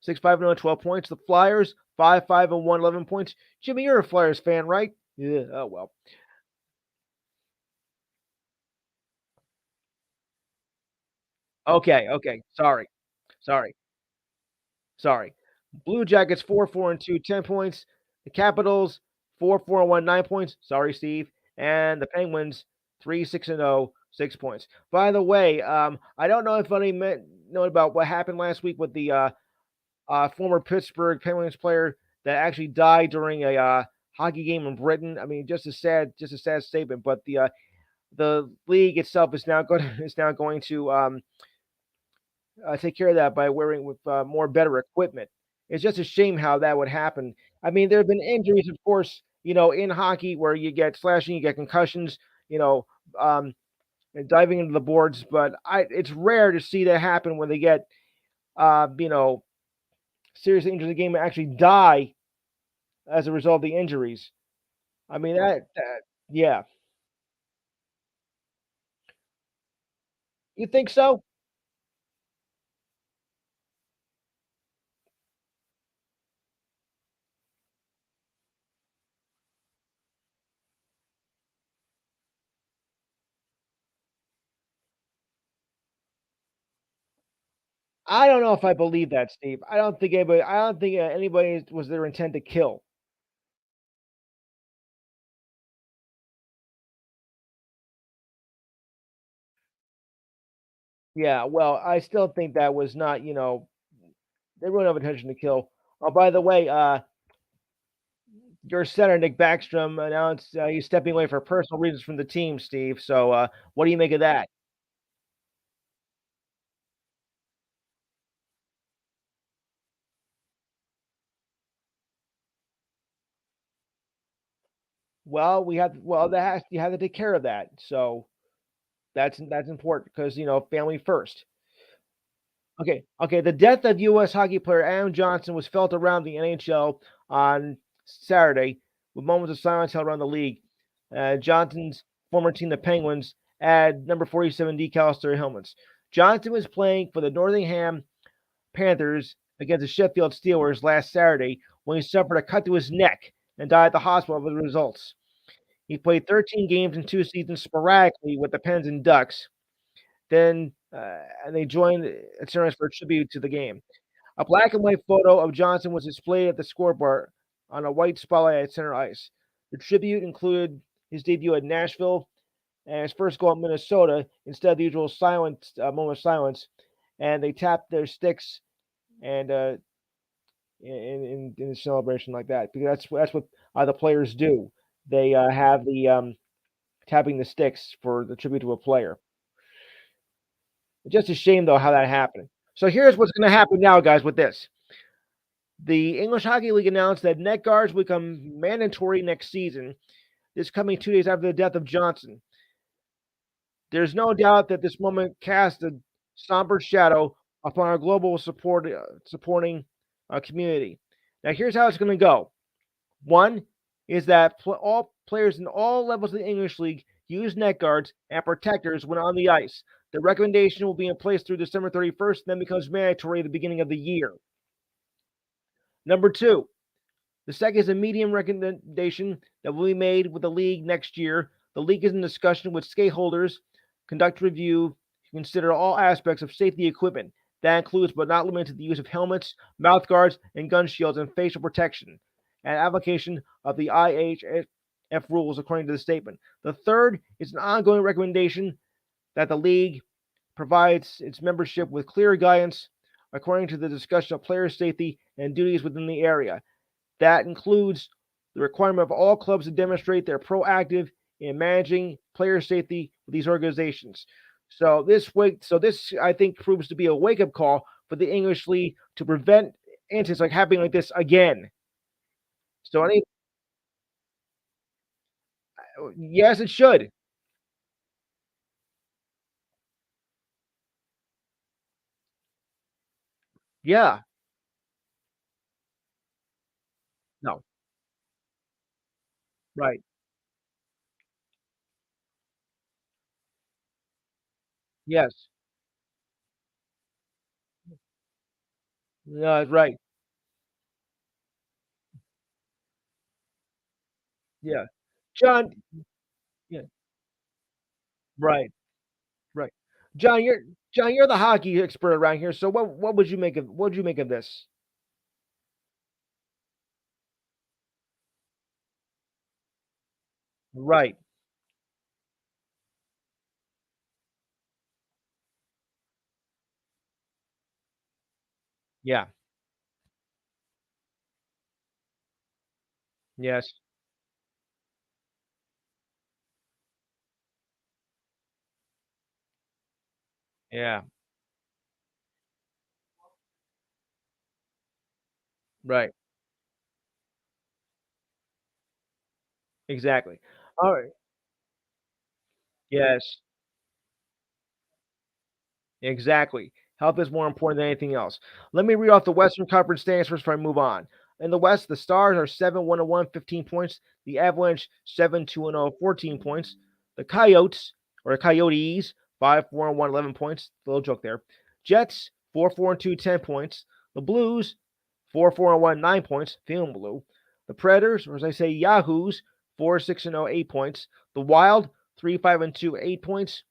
6-5-0, 12 points. The Flyers, 5-5-1, 11 points. Jimmy, you're a Flyers fan, right? Yeah, oh well. Okay, okay. Sorry, sorry. Blue Jackets, 4-4-2, 10 points. The Capitals, 4-4-1, 9 points. Sorry, Steve. And the Penguins, 3-6-0, 6 points. By the way, I don't know if any know about what happened last week with the former Pittsburgh Penguins player that actually died during a hockey game in Britain. I mean, just a sad statement. But the league itself is now going is now going to take care of that by wearing with more better equipment. It's just a shame how that would happen. I mean, there have been injuries, of course, in hockey where you get slashing, you get concussions, you know, um, and diving into the boards. But it's rare to see that happen when they get, you know, seriously injured in the game and actually die as a result of the injuries. I mean, that yeah. You think so? I don't know if I believe that, Steve. I don't think anybody was their intent to kill. Yeah, well, I still think that was not, they wouldn't have intention to kill. Oh, by the way, your center, Nick Backstrom, announced he's stepping away for personal reasons from the team, Steve. So, what do you make of that? Well, that has you have to take care of that. So that's important because family first. Okay. The death of U.S. hockey player Adam Johnson was felt around the NHL on Saturday, with moments of silence held around the league. Johnson's former team, the Penguins, add number 47 decals to their helmets. Johnson was playing for the Nottingham Panthers against the Sheffield Steelers last Saturday when he suffered a cut to his neck and died at the hospital with the results. He played 13 games in 2 seasons sporadically with the Pens and Ducks. Then and they joined Eternals for a tribute to the game. A black and white photo of Johnson was displayed at the scoreboard on a white spotlight at center ice. The tribute included his debut at Nashville and his first goal at Minnesota instead of the usual silence moment of silence, and they tapped their sticks and in a celebration like that because that's what the players do. They have the tapping the sticks for the tribute to a player. It's just a shame though how that happened. So here's what's going to happen now, guys. With this, the English Hockey League announced that net guards will become mandatory next season. This coming 2 days after the death of Johnson. There's no doubt that this moment cast a somber shadow upon our global supporting community. Now, here's how it's going to go. One is that all players in all levels of the English League use net guards and protectors when on the ice. The recommendation will be in place through December 31st, then becomes mandatory at the beginning of the year. Number two, the second is a medium recommendation that will be made with the league next year. The league is in discussion with stakeholders, conduct review, consider all aspects of safety equipment. That includes, but not limited to, the use of helmets, mouth guards, and gun shields, and facial protection, and application of the IHF rules according to the statement. The third is an ongoing recommendation that the league provides its membership with clear guidance according to the discussion of player safety and duties within the area. That includes the requirement of all clubs to demonstrate they're proactive in managing player safety with these organizations. So this I think proves to be a wake up call for the English League to prevent incidents like happening like this again. So yes, it should. Yeah. No. Right. Yes. Right. Yeah. John. Yeah. Right. Right. John, you're the hockey expert around here. So what would you make of what would you make of this? Right. Yeah. Yes. Yeah. Right. Exactly. All right. Yes. Exactly. Health is more important than anything else. Let me read off the Western Conference standings first before I move on. In the West, the Stars are 7-1-1, 15 points. The Avalanche 7-2-0, 14 points. The Coyotes, or the Coyotes, 5-4-1, 11 points. Little joke there. Jets 4-4-2, 10 points. The Blues 4-4-1, 9 points. Feeling blue. The Predators, or as I say, Yahoos, 4-6-0, 8 points. The Wild 3-5-2, 8 points.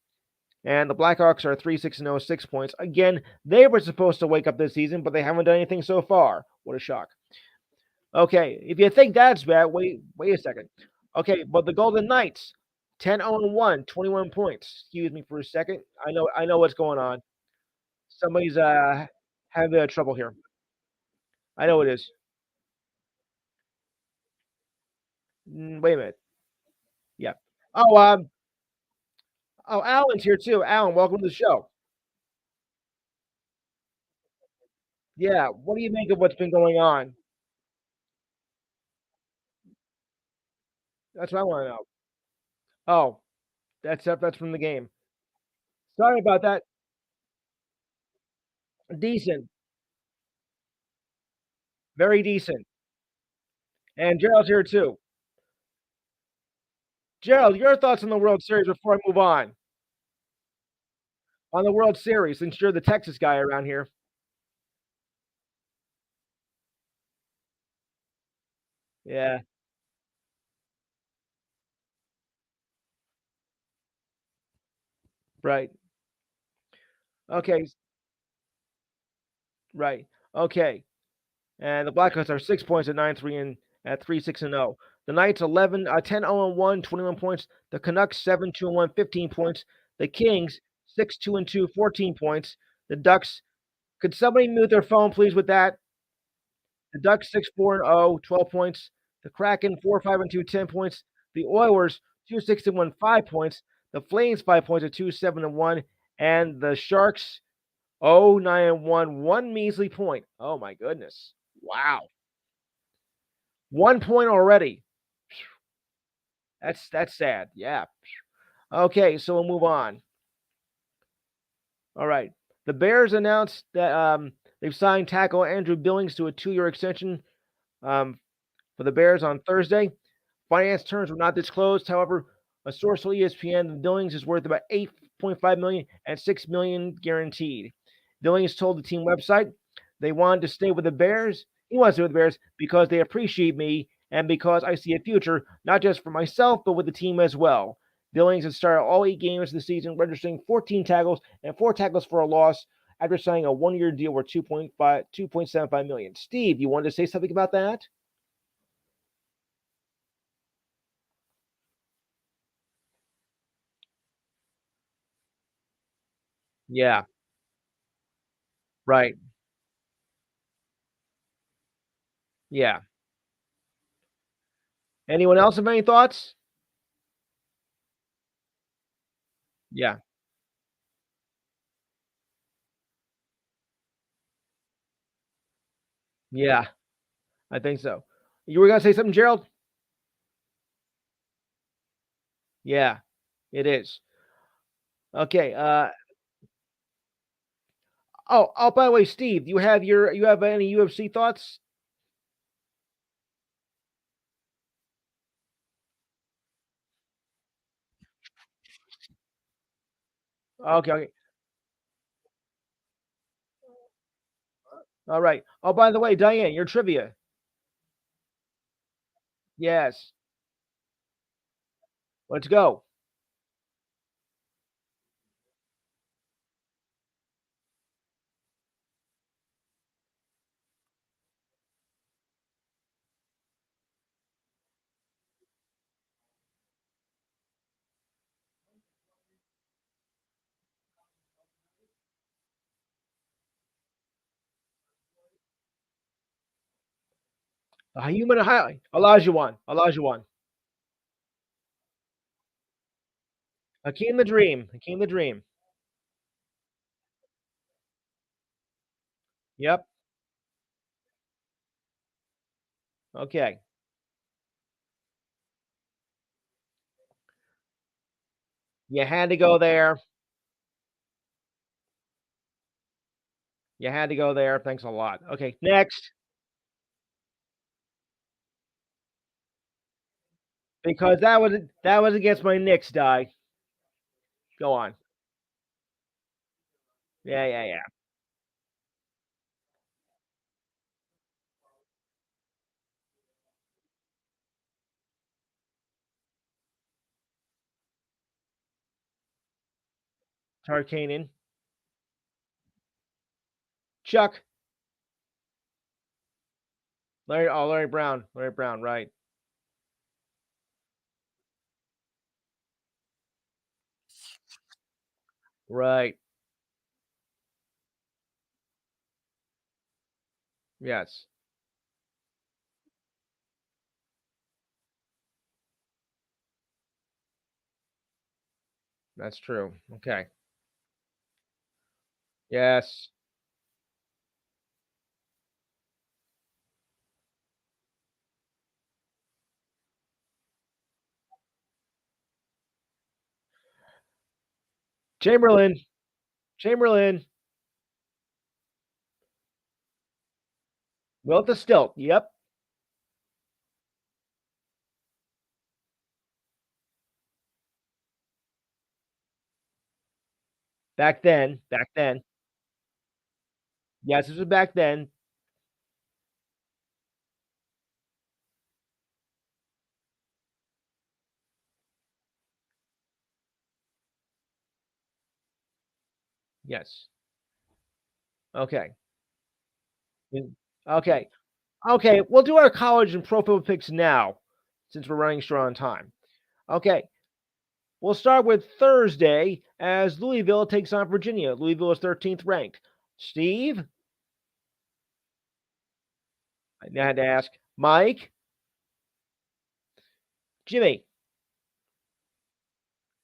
And the Blackhawks are 3-6-0, 6 points. Again, they were supposed to wake up this season, but they haven't done anything so far. What a shock. Okay, if you think that's bad, wait a second. Okay, but the Golden Knights, 10-1, 21 points. Excuse me for a second. I know what's going on. Somebody's having trouble here. I know it is. Wait a minute. Yeah. Oh, Alan's here too. Alan, welcome to the show. Yeah, what do you make of what's been going on? That's what I want to know. Oh, that's from the game. Sorry about that. Decent, very decent. And Gerald's here too. Gerald, your thoughts on the World Series before I move on? On the World Series, since you're the Texas guy around here. Yeah, right. Okay, right. Okay. And the Blackhawks are 6 points at 9-3 and at 3-6-0. The Knights 10-0-1, 21 points. The Canucks 7-2-1, 15 points. The Kings 6-2-2, 14 points. The Ducks, could somebody mute their phone, please, with that? The Ducks 6-4-0, 12 points. The Kraken 4-5-2, 10 points. The Oilers 2-6-1, 5 points. The Flames 5 points at 2-7-1, and the Sharks 0-9-1, one measly point. Oh my goodness! Wow, 1 point already. That's sad. Yeah. Okay, so we'll move on. All right. The Bears announced that they've signed tackle Andrew Billings to a 2-year extension um, for the Bears on Thursday. Finance terms were not disclosed. However, a source told ESPN that Billings is worth about $8.5 million and $6 million guaranteed. Billings told the team website they wanted to stay with the Bears. He wants to stay with the Bears because they appreciate me and because I see a future not just for myself but with the team as well. Billings has started all 8 games of the season, registering 14 tackles and 4 tackles for a loss after signing a 1-year deal worth 2.75 million. Steve, you wanted to say something about that? Yeah, right. Yeah. Anyone else have any thoughts? Yeah. Yeah, I think so. You were gonna say something, Gerald? Yeah, it is. Okay. Oh, by the way, Steve, you have any UFC thoughts? Okay, okay. All right. Oh, by the way, Diane, your trivia. Yes. Let's go. A human highlight. Olajuwon. Olajuwon. Hakeem the Dream. Hakeem the Dream. Yep. Okay. You had to go there. You had to go there. Thanks a lot. Okay, next. Because that was against my Knicks, die. Go on. Yeah, yeah, yeah. Tarkanen. Chuck. Larry Brown. Larry Brown, right. Right. Yes. That's true. Okay. Yes. Chamberlain. Chamberlain. Will the stilt. Yep. Back then. Back then. Yes, this was back then. Yes. Okay. Okay. Okay. We'll do our college and pro football picks now since we're running short on time. Okay. We'll start with Thursday as Louisville takes on Virginia. Louisville is 13th ranked. Steve, I had to ask. Mike, Jimmy,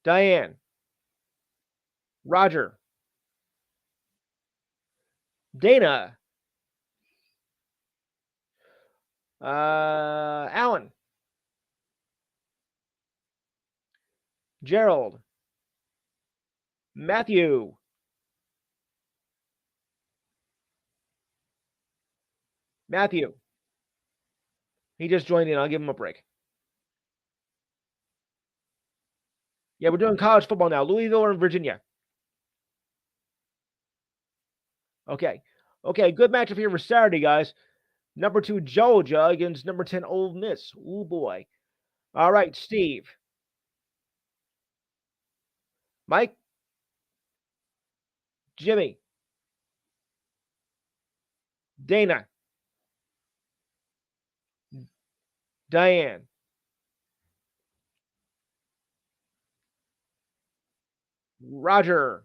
Diane, Roger, Dana, Alan, Gerald, Matthew, Matthew. He just joined in. I'll give him a break. Yeah, we're doing college football now. Louisville and Virginia. Okay. Okay, good matchup here for Saturday, guys. Number 2 Georgia against number 10 Ole Miss. Ooh boy. All right, Steve. Mike, Jimmy, Dana, Diane, Roger,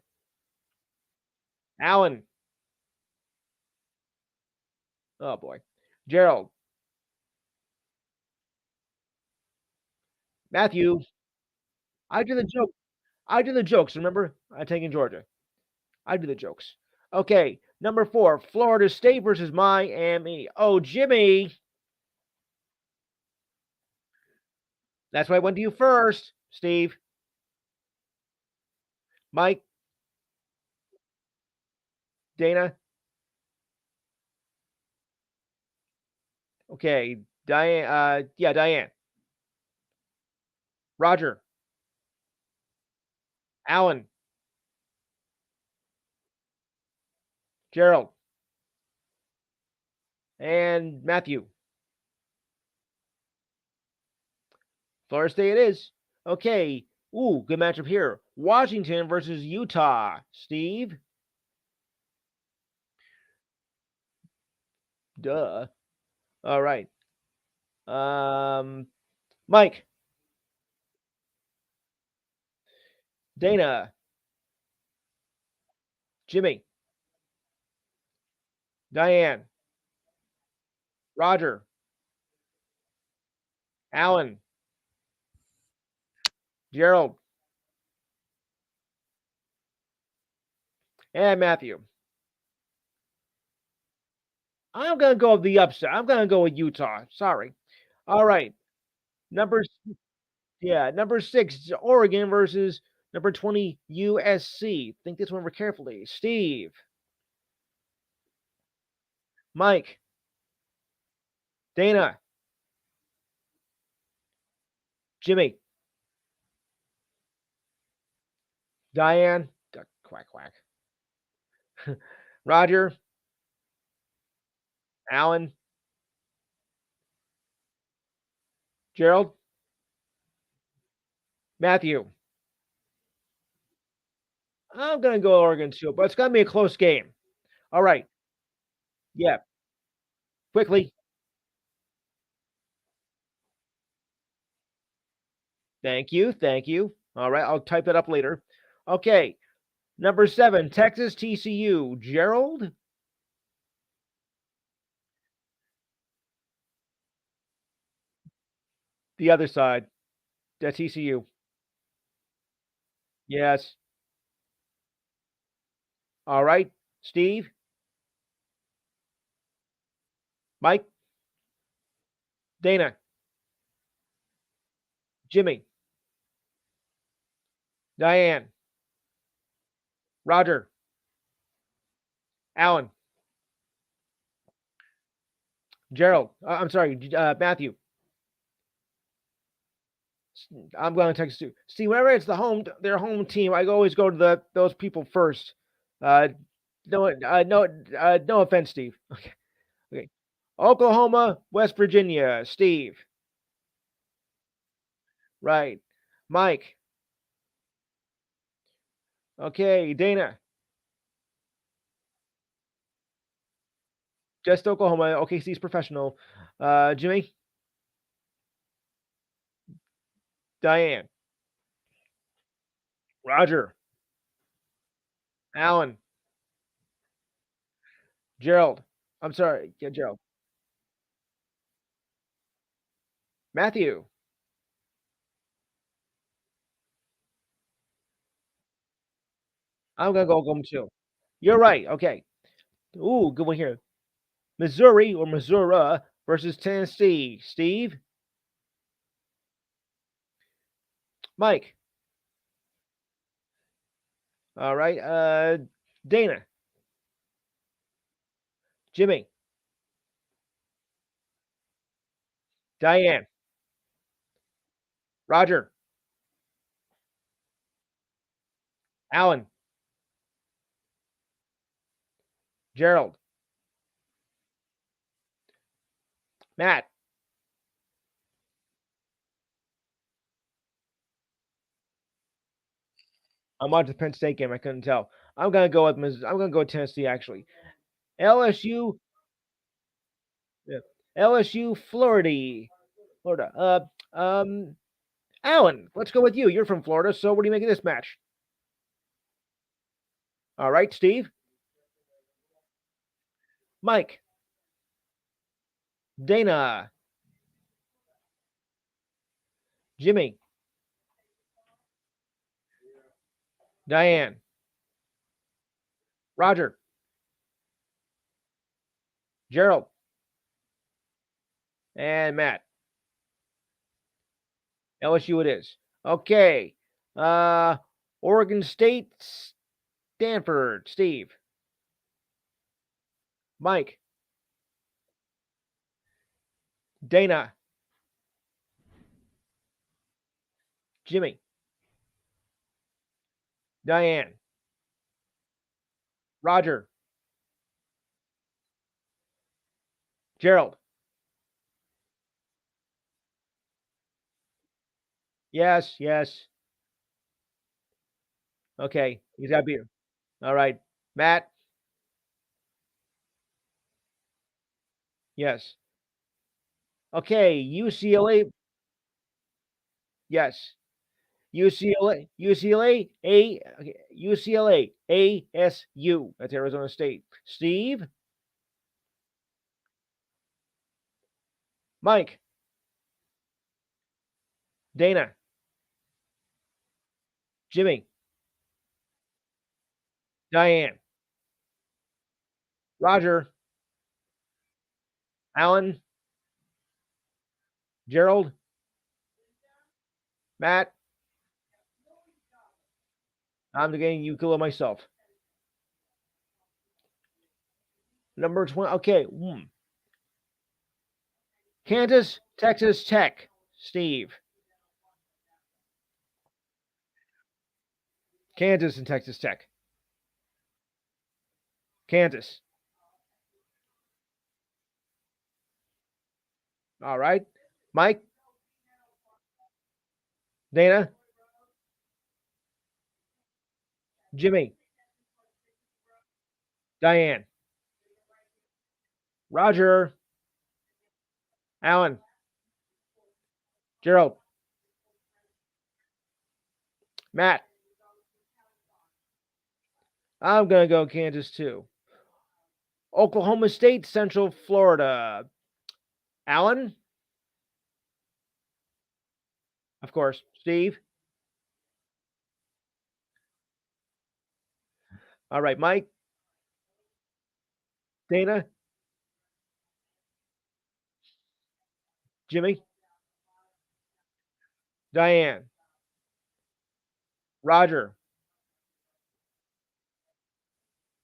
Alan. Oh boy. Gerald, Matthew. I do the joke. I do the jokes. Remember, I take in Georgia. I do the jokes. Okay, number 4, Florida State versus Miami. Oh, Jimmy. That's why I went to you first, Steve. Mike, Dana. Okay, Diane. Yeah, Diane. Roger, Alan, Gerald, and Matthew. Florida State it is. Okay. Ooh, good matchup here. Washington versus Utah. Steve. Duh. All right. Mike, Dana, Jimmy, Diane, Roger, Alan, Gerald, and Matthew. I'm gonna go with the upset. I'm gonna go with Utah. Sorry. All right. Number number 6, Oregon versus number 20, USC. Think this one over carefully. Steve, Mike, Dana, Jimmy, Diane, quack quack, Roger, Alan, Gerald, Matthew. I'm gonna go Oregon too, but it's gonna be a close game. All right. Yeah. Quickly. Thank you. Thank you. All right. I'll type that up later. Okay. Number 7, Texas TCU. Gerald? The other side. The TCU. Yes. All right. Steve? Mike? Dana? Jimmy? Diane? Roger? Alan? Gerald? I'm sorry. Matthew? I'm going to Texas too. See, whenever it's their home team, I always go to those people first. Uh, no offense, Steve. Okay, okay. Oklahoma, West Virginia, Steve. Right, Mike. Okay, Dana. Just Oklahoma. OKC's professional. Jimmy, Diane, Roger, Alan, Gerald. I'm sorry. Yeah, Gerald. Matthew. I'm gonna go Oklahoma too. You're right. Okay. Ooh, good one here. Missouri or Missouri versus Tennessee. Steve, Mike. All right. Dana, Jimmy, Diane, Roger, Alan, Gerald, Matt. I'm watching the Penn State game. I couldn't tell. I'm gonna go with Tennessee actually. LSU. Yeah. LSU, Florida. Florida. Alan, let's go with you. You're from Florida, so what do you make of this match? All right, Steve, Mike, Dana, Jimmy, Diane, Roger, Gerald, and Matt. LSU it is. Okay. Uh, Oregon State, Stanford, Steve, Mike, Dana, Jimmy, Diane, Roger, Gerald. Yes, yes. Okay, he's got to be. All right, Matt. Yes. Okay, UCLA. Yes. UCLA. UCLA. Okay, UCLA. ASU. That's Arizona State. Steve. Mike. Dana. Jimmy. Diane. Roger. Alan. Gerald. Matt. I'm getting Euclid myself. Number 20. Okay. Kansas, Texas Tech. Steve. Kansas and Texas Tech. Kansas. All right. Mike. Dana. Jimmy. Diane. Roger. Alan. Gerald. Matt. I'm going to go Kansas too. Oklahoma State, Central Florida. Alan? Of course. Steve? All right. Mike? Dana? Jimmy? Diane? Roger?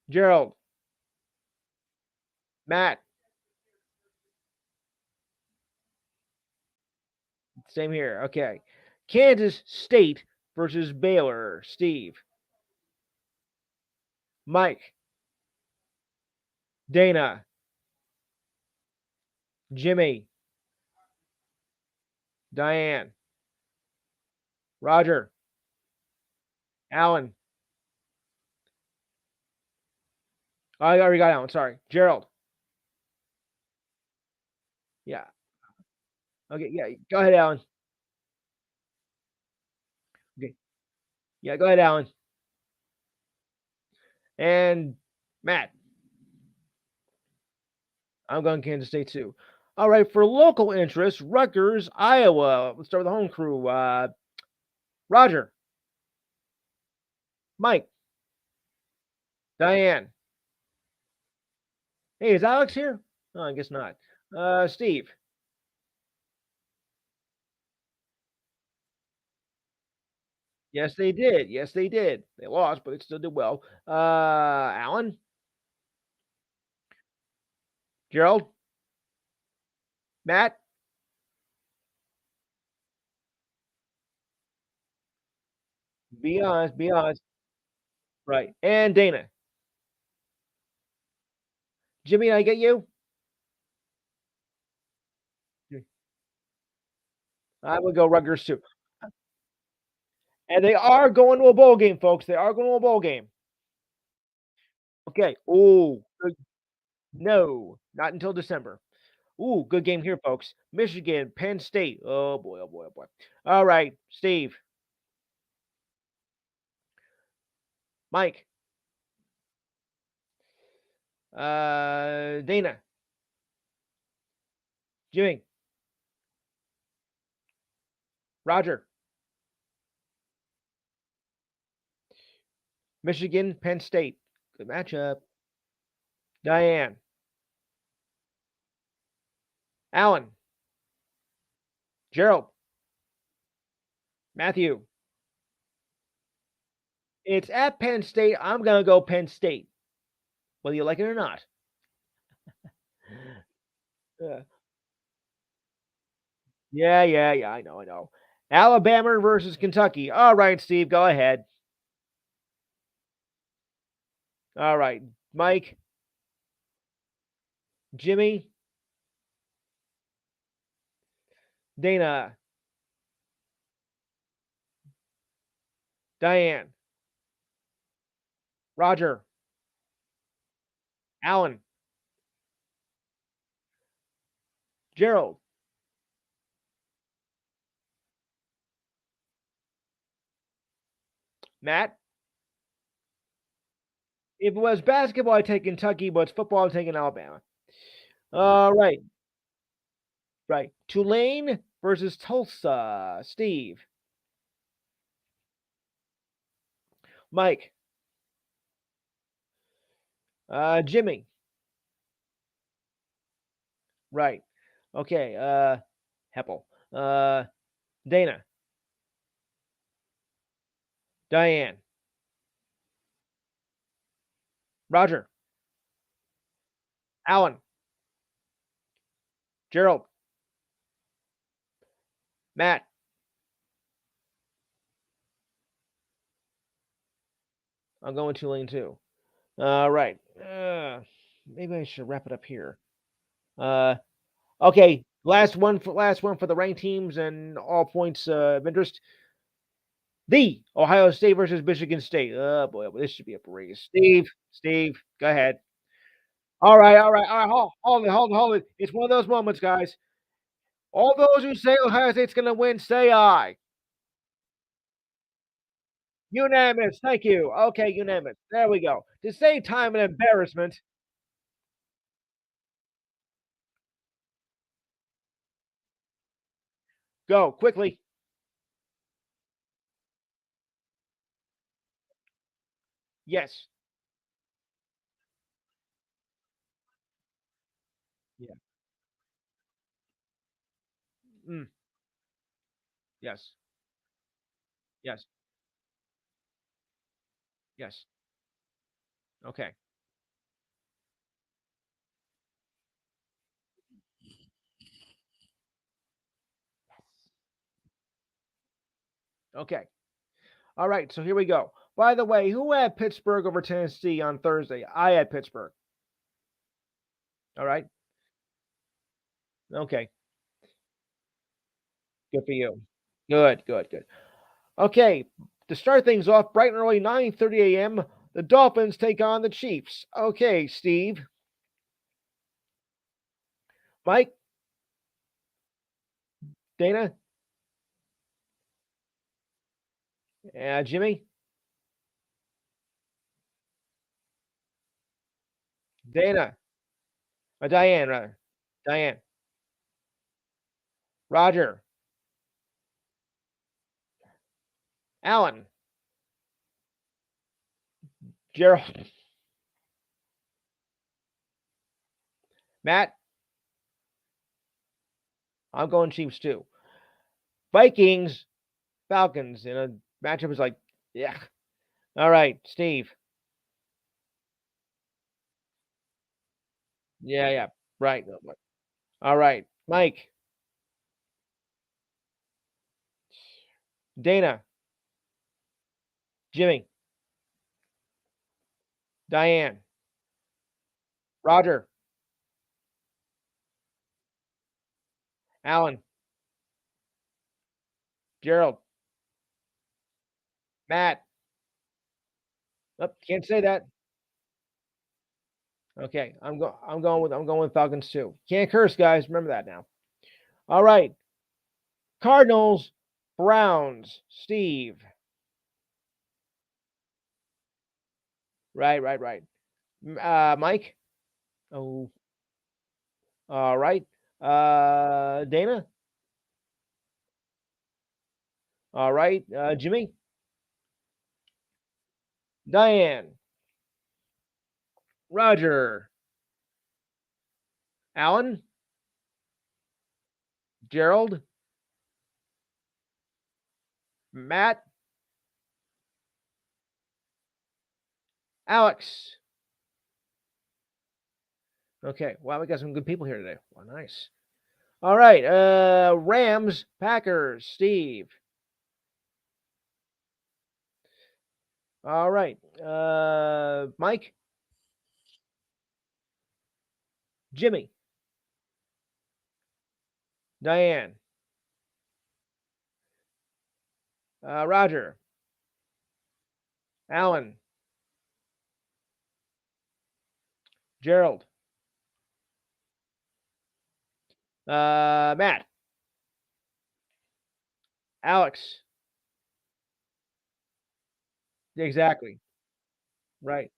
Gerald? Matt? Same here. Okay. Kansas State versus Baylor. Steve? Mike? Dana? Jimmy? Diane? Roger? Alan? I already got Alan. Sorry. Gerald? Yeah. Okay. Yeah. Go ahead, Alan. Okay. Yeah. Go ahead, Alan. And Matt. I'm going Kansas State too. All right. For local interest, Rutgers, Iowa. Let's start with the home crew. Roger, Mike, Diane. Hey, is Alex here? No, I guess not. Steve. Yes, they did. Yes, they did. They lost, but they still did well. Alan, Gerald, Matt. Be honest. Be honest. Right. And Dana. Jimmy, I get you. I would go Rutgers too. And they are going to a bowl game, folks. They are going to a bowl game. Okay. Oh, no, not until December. Ooh, good game here, folks. Michigan, Penn State. Oh boy, oh boy, oh boy. All right, Steve, Mike, Dana, Jimmy, Roger, Michigan, Penn State. Good matchup. Diane, Alan, Gerald, Matthew. It's at Penn State. I'm gonna go Penn State, whether you like it or not. Uh, yeah, yeah, yeah. I know, I know. Alabama versus Kentucky. All right, Steve, go ahead. All right, Mike, Jimmy, Dana, Diane, Roger, Alan, Gerald, Matt. If it was basketball, I'd take Kentucky, but it's football, I'm taking Alabama. All right, right. Tulane versus Tulsa. Steve, Mike, Jimmy. Right. Okay. Heppel. Dana, Diane, Roger, Alan, Gerald, Matt. I'm going Tulane too. All right. Maybe I should wrap it up here. Uh, okay. Last one for the ranked teams and all points of interest. The Ohio State versus Michigan State. Oh boy, well, this should be a breeze. Steve, go ahead. All right. Hold it. It's one of those moments, guys. All those who say Ohio State's going to win, say aye. Unanimous. Thank you. Okay, unanimous. There we go. To save time and embarrassment, go quickly. Yes. Yeah. Mm, yes. Yes. Yes. Okay. Okay. All right. So here we go. By the way, who had Pittsburgh over Tennessee on Thursday? I had Pittsburgh. All right. Okay. Good for you. Good. Okay, to start things off, bright and early, 9:30 a.m., the Dolphins take on the Chiefs. Okay, Steve, Mike, Dana? Jimmy? Dana? Diane, rather. Diane. Roger. Alan. Gerald. Matt? I'm going Chiefs too. Vikings, Falcons in a matchup is like, yeah. All right, Steve. Yeah, yeah. Right. All right. Mike. Dana. Jimmy. Diane. Roger. Alan. Gerald. Matt. Oh, can't say that. Okay. I'm going with Falcons too. Can't curse, guys. Remember that now. All right. Cardinals. Browns. Steve. Right, right, right. Mike. Oh, all right. Dana. All right. Jimmy. Diane. Roger. Alan. Gerald. Matt. Alex. Okay. Wow, we got some good people here today. Well, nice. All right. Rams, Packers, Steve. All right. Mike, Jimmy, Diane, Roger, Alan, Gerald, Matt, Alex. Exactly. Right.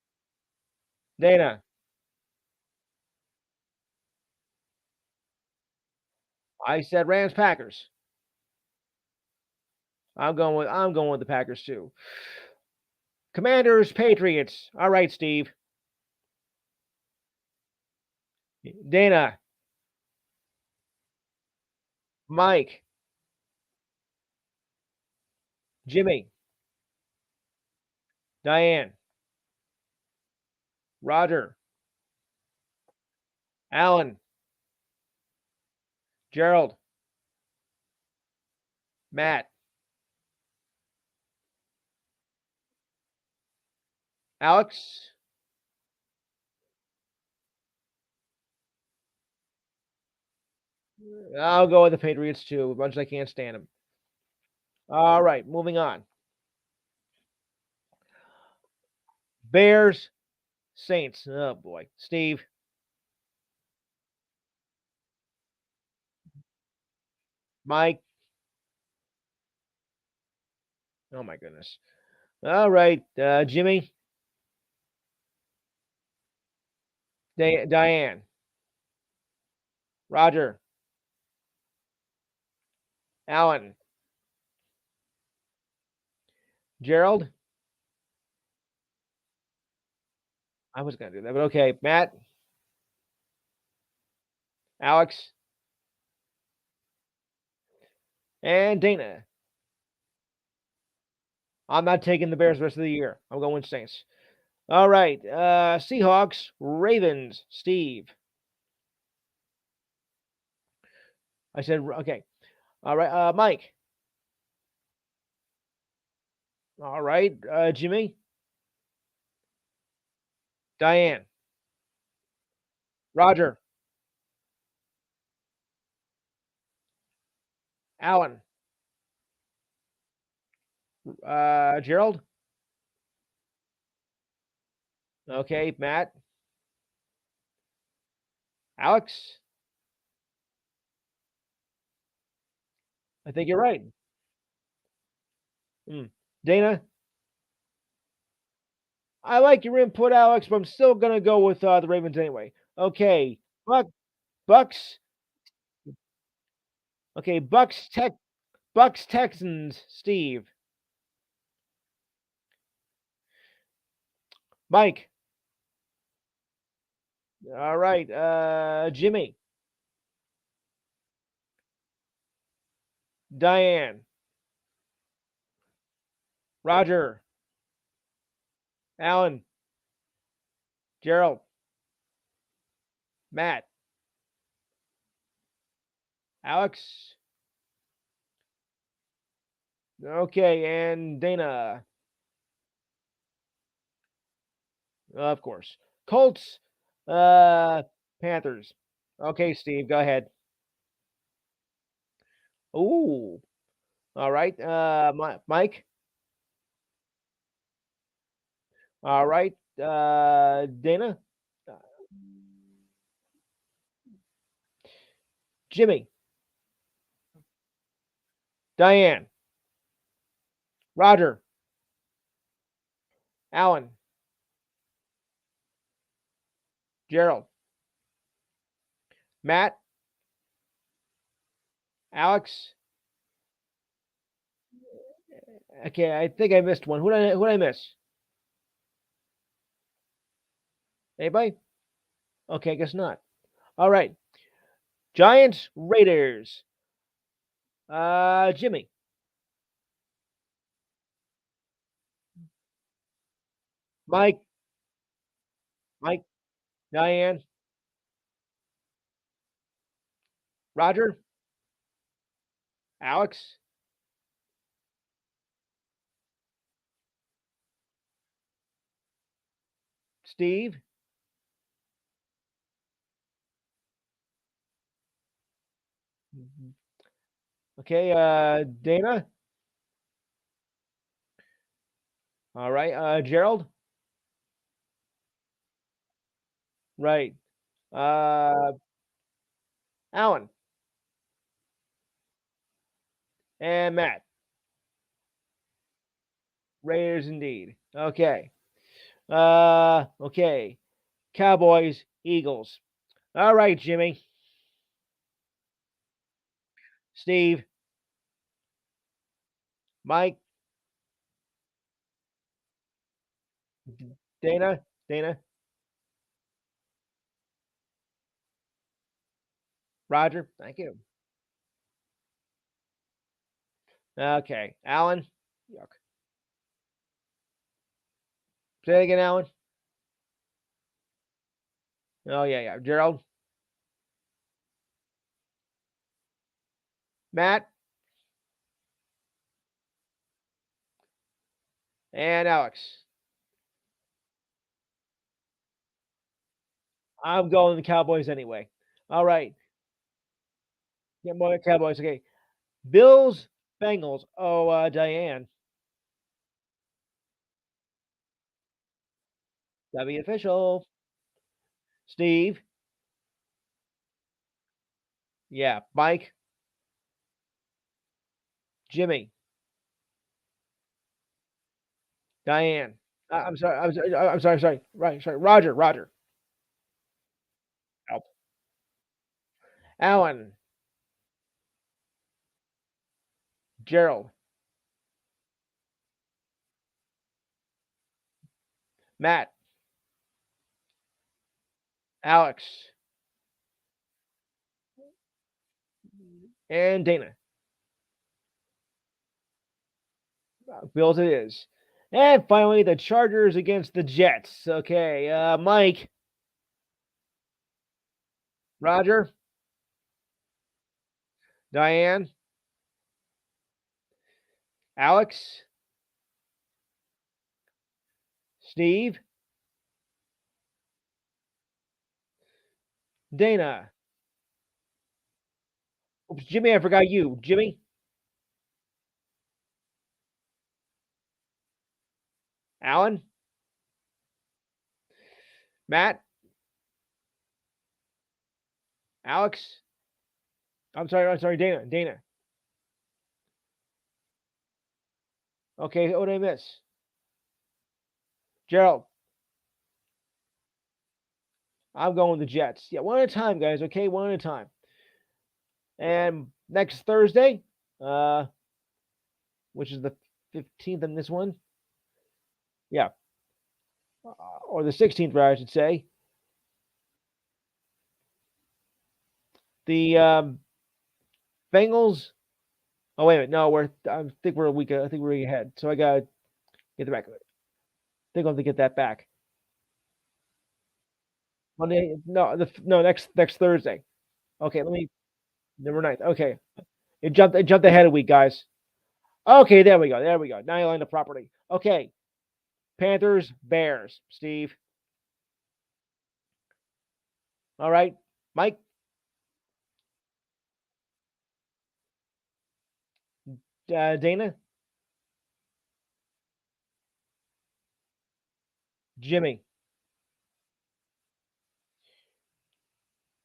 Dana. I said Rams, Packers. I'm going with the Packers too. Commanders, Patriots. All right, Steve. Dana, Mike, Jimmy, Diane, Roger, Alan, Gerald, Matt, Alex. I'll go with the Patriots too, as much as I can't stand them. All right, moving on. Bears, Saints. Oh boy, Steve, Mike. Oh my goodness. All right, Jimmy, Diane, Roger, Alan, Gerald. I was gonna do that, but okay. Matt, Alex, and Dana. I'm not taking the Bears the rest of the year. I'm going with Saints. All right, Seahawks, Ravens. Steve. I said okay. All right, Mike. All right, Jimmy, Diane, Roger, Alan, Gerald. Okay, Matt, Alex, I think you're right. Dana, I like your input, Alex, but I'm still gonna go with the Ravens anyway. Okay, Bucks. Okay, Bucks Texans. Steve, Mike. All right, Jimmy, Diane, Roger, Alan, Gerald, Matt, Alex. Okay, and Dana, of course. Colts, uh, Panthers. Okay, Steve, go ahead. Ooh, all right. Mike. All right. Dana, uh, Jimmy, Diane, Roger, Alan, Gerald, Matt, Alex. Okay, I think I missed one. Who did I miss? Anybody? Okay, I guess not. All right. Giants, Raiders. Jimmy, Mike, Mike, Diane, Roger, Alex, Steve. Okay, Dana. All right, Gerald. Right. Uh, Alan and Matt. Raiders indeed. Okay. Okay. Cowboys, Eagles. All right, Jimmy, Steve, Mike, Dana, Dana, Roger. Thank you. Okay, Alan. Yuck. Say it again, Alan. Oh yeah, yeah. Gerald, Matt, and Alex. I'm going the Cowboys anyway. All right. Get more Cowboys. Okay. Bills, Bengals. Oh, Diane. Gotta be official. Steve. Yeah. Mike. Jimmy. Diane. I'm sorry. I'm sorry. Right. Sorry. Roger. Roger. Help. Alan. Gerald. Matt. Alex. And Dana. Bills it is. And finally, the Chargers against the Jets. Okay. Mike. Roger. Diane. Alex. Steve. Dana. Oops, Jimmy, I forgot you. Jimmy. Alan. Matt. Alex. I'm sorry. Dana. Dana. Okay, who did I miss? Gerald. I'm going with the Jets. Yeah, one at a time, guys. Okay, one at a time. And next Thursday, uh, which is the 15th in this one. Yeah, or the 16th, rather, I should say. The Bengals. Oh wait a minute, no, I think we're a week. I think we're a week ahead. So I gotta get the back. I think I'll have to get that back. Monday. No, no next Thursday. Okay, let me November 9th. Okay, it jumped ahead a week, guys. Okay, there we go. There we go. Now you line the property. Okay, Panthers, Bears. Steve. All right, Mike, Dana, Jimmy,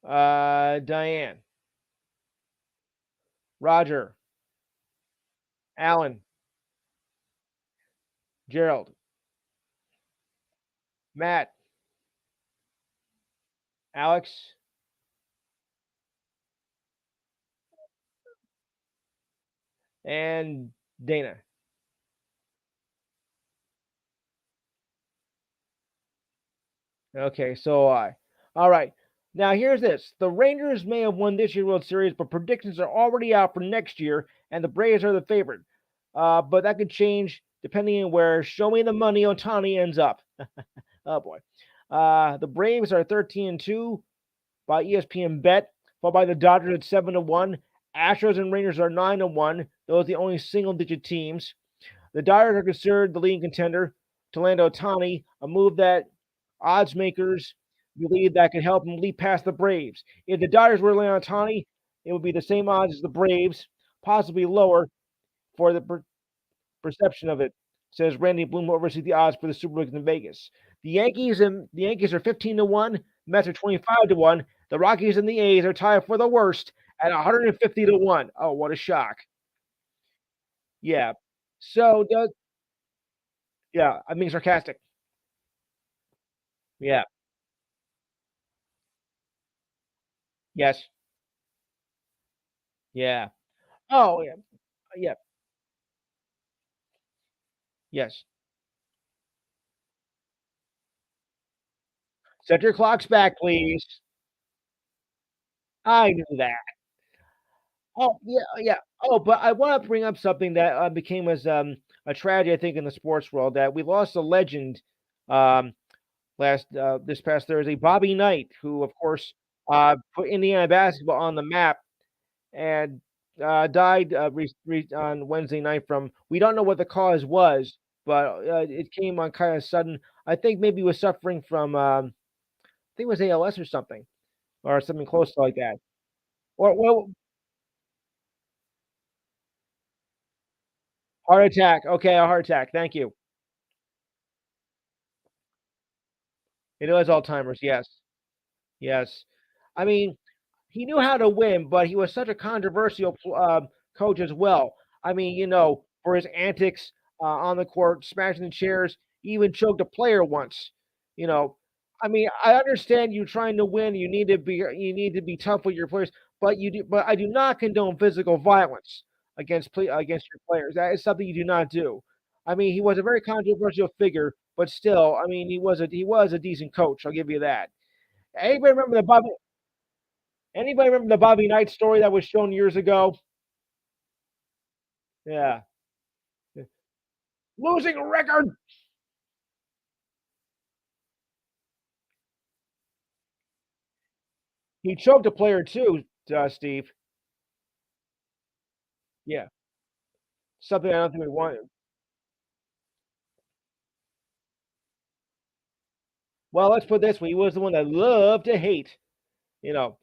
Diane, Roger, Alan, Gerald, Matt, Alex, and Dana. Okay, so I. All right. Now here's this. The Rangers may have won this year's World Series, but predictions are already out for next year, and the Braves are the favorite. But that could change depending on where Show Me the Money Otani ends up. Oh boy. The Braves are 13-2 by ESPN Bet, followed by the Dodgers at 7-1. Astros and Rangers are 9-1. Those are the only single-digit teams. The Dodgers are considered the leading contender to land Otani, a move that odds makers believe that could help him leap past the Braves. If the Dodgers were to land Otani, it would be the same odds as the Braves, possibly lower for the perception of it, says Randy Bloom, who oversees the odds for the Super League in Vegas. The Yankees are 15-1, Mets are 25-1. The Rockies and the A's are tied for the worst at 150-1. Oh, what a shock! Yeah. So does yeah, I'm being sarcastic. Yeah. Yes. Yeah. Oh yeah. Yeah. Yes. Set your clocks back, please. I knew that. Oh yeah, yeah. Oh, but I want to bring up something that became as a tragedy, I think, in the sports world that we lost a legend um, last this past Thursday, Bobby Knight, who of course put Indiana basketball on the map and died on Wednesday night from we don't know what the cause was, but it came on kind of sudden. I think maybe he was suffering from I think it was ALS or something close to like that. Or well, heart attack. Okay, a heart attack. Thank you. It was Alzheimer's. Yes, yes. I mean, he knew how to win, but he was such a controversial coach as well. I mean, for his antics on the court, smashing the chairs, he even choked a player once. You know, I mean, I understand you trying to win. You need to be tough with your players, but I do not condone physical violence against your players. That is something you do not do. I mean, he was a very controversial figure, but still, I mean, he was a decent coach. I'll give you that. Anybody remember the Bobby? Anybody remember the Bobby Knight story that was shown years ago? Yeah. Losing record. He choked a player too, Steve. Yeah. Something I don't think we wanted. Well, let's put it this way. He was the one that loved to hate, you know.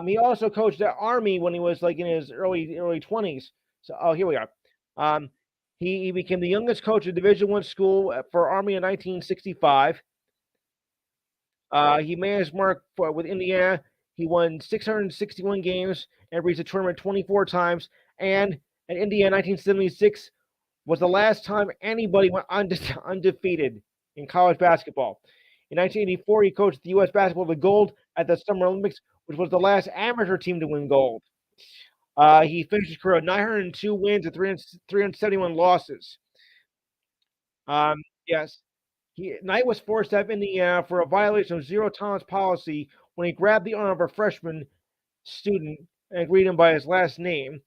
He also coached the Army when he was like in his early 20s. So, oh, here we are. Um, he became the youngest coach of Division One school for Army in 1965. He managed with Indiana. He won 661 games and reached the tournament 24 times. And at Indiana 1976 was the last time anybody went undefeated in college basketball. In 1984, he coached the U.S. basketball to gold at the Summer Olympics, which was the last amateur team to win gold. He finished his career with 902 wins and 371 losses. Yes, Knight was forced out of Indiana for a violation of zero tolerance policy when he grabbed the arm of a freshman student and greeted him by his last name.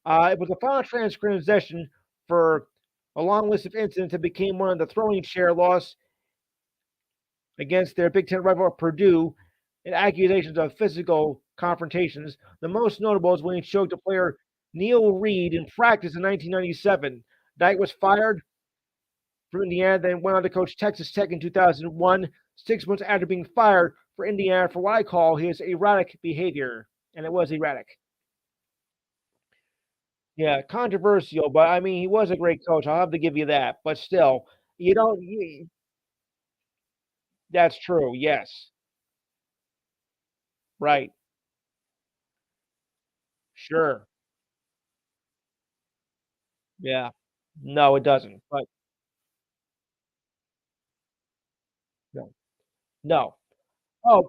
It was a final transgression for a long list of incidents that became one of the throwing chair loss against their Big Ten rival Purdue and accusations of physical confrontations. The most notable is when he choked a player Neil Reed in practice in 1997. Knight was fired from Indiana, then went on to coach Texas Tech in 2001, 6 months after being fired for Indiana for what I call his erratic behavior. And it was erratic. Yeah, controversial, but I mean, he was a great coach. I'll have to give you that. But still, you don't. That's true. Yes. Right. Sure. Yeah. No, it doesn't. But no. No. Oh,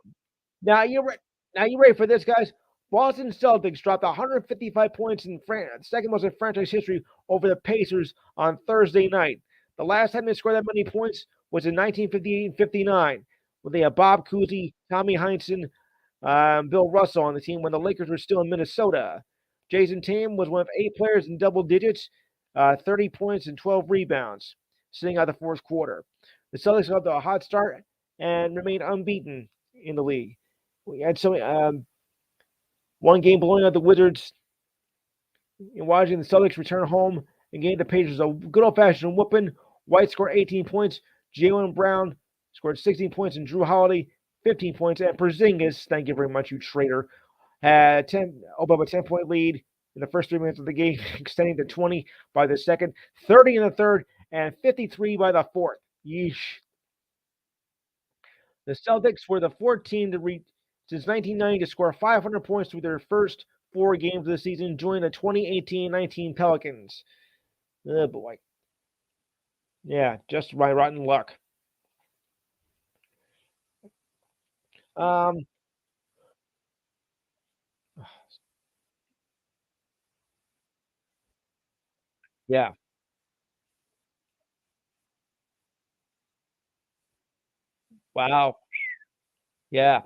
now you're re now you ready for this, guys? Boston Celtics dropped 155 points in second most in franchise history over the Pacers on Thursday night. The last time they scored that many points was in 1958-59, when they had Bob Cousy, Tommy Heinsohn, Bill Russell on the team when the Lakers were still in Minnesota. Jason Tatum was one of 8 players in double digits, 30 points and 12 rebounds, sitting out the fourth quarter. The Celtics got off to a hot start and remained unbeaten in the league. We had one game blowing out the Wizards in watching the Celtics return home and gave the Pacers a good old-fashioned whooping. White scored 18 points. Jaylen Brown scored 16 points, and Drew Holiday 15 points. And Porzingis, thank you very much, you traitor, had above a 10-point lead in the first 3 minutes of the game, extending to 20 by the second, 30 in the third, and 53 by the fourth. Yeesh. The Celtics were the fourth team since 1990 to score 500 points through their first 4 games of the season, joining the 2018-19 Pelicans. Oh boy. Yeah, just my rotten luck. Um, yeah. Wow. Yeah.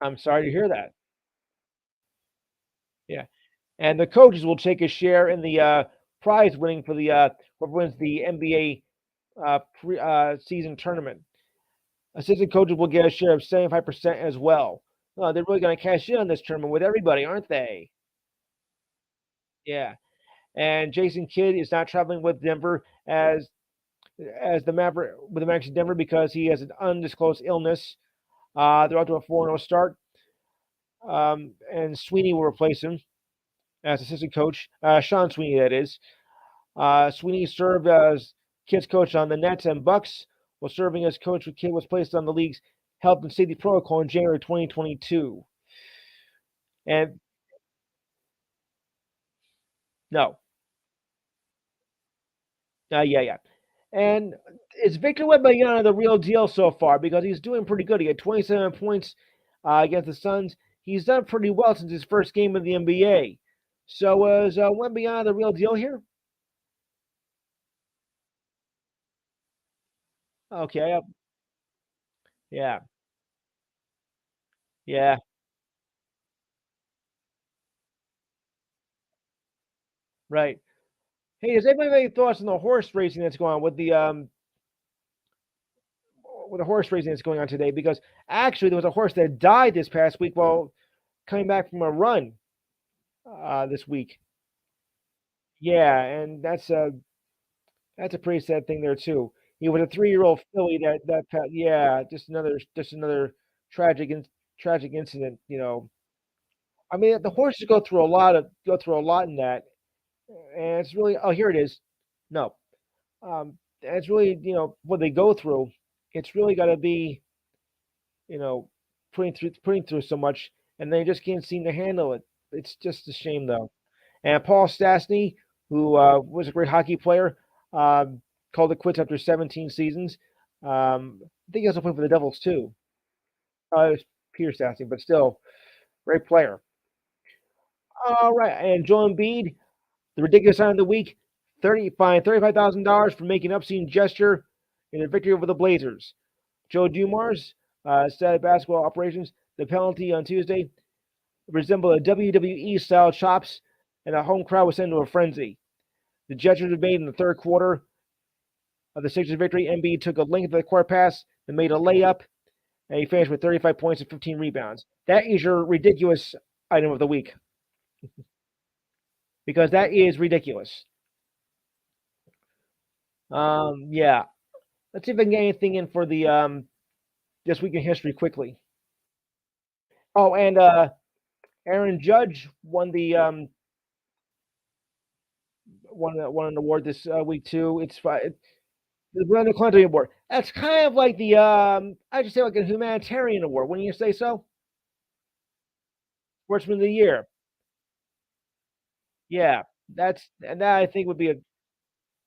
I'm sorry to hear that. Yeah. And the coaches will take a share in the prize winning for the whoever wins the NBA season tournament. Assistant coaches will get a share of 75% as well. They're really going to cash in on this tournament with everybody, aren't they? Yeah. And Jason Kidd is not traveling with Denver as the Maverick with the Mavericks in Denver because he has an undisclosed illness. They're off to a 4-0 start, and Sweeney will replace him as assistant coach. Sean Sweeney, that is. Sweeney served as Kidd's coach on the Nets and Bucks, while serving as coach when Kidd was placed on the league's health and safety protocol in January 2022. And no, yeah. And is Victor Wembanyama the real deal so far? Because he's doing pretty good. He had 27 points against the Suns. He's done pretty well since his first game of the NBA. So is Wembanyama the real deal here? Okay. Yeah. Yeah. Right. Hey, does anybody have any thoughts on the horse racing that's going on with the horse racing that's going on today? Because actually, there was a horse that died this past week while coming back from a run this week. Yeah, and that's a pretty sad thing there too. He was a 3-year-old filly yeah, just another tragic tragic incident. I mean the horses go through a lot in that, and it's really here it is. No, and it's really what they go through. It's really got to be you know putting through so much, and they just can't seem to handle it. It's just a shame, though. And Paul Stastny, who was a great hockey player, called it quits after 17 seasons. I think he also played for the Devils, too. It was Peter Stastny, but still, great player. All right. And Joel Embiid, the ridiculous sign of the week, fined $35,000 for making an obscene gesture in a victory over the Blazers. Joe Dumars said basketball operations, the penalty on Tuesday resembled a WWE-style chops, and a home crowd was sent into a frenzy. The gestures were made in the third quarter of the Sixers' victory. Embiid took a length of the court pass and made a layup, and he finished with 35 points and 15 rebounds. That is your ridiculous item of the week, because that is ridiculous. Yeah. Let's see if I can get anything in for the this week in history quickly. Oh, and Aaron Judge won the won an award this week too. It's the Brandon Clinton Award. That's kind of like the I just say like a humanitarian award. Wouldn't you say so? Sportsman of the Year. Yeah, that I think would be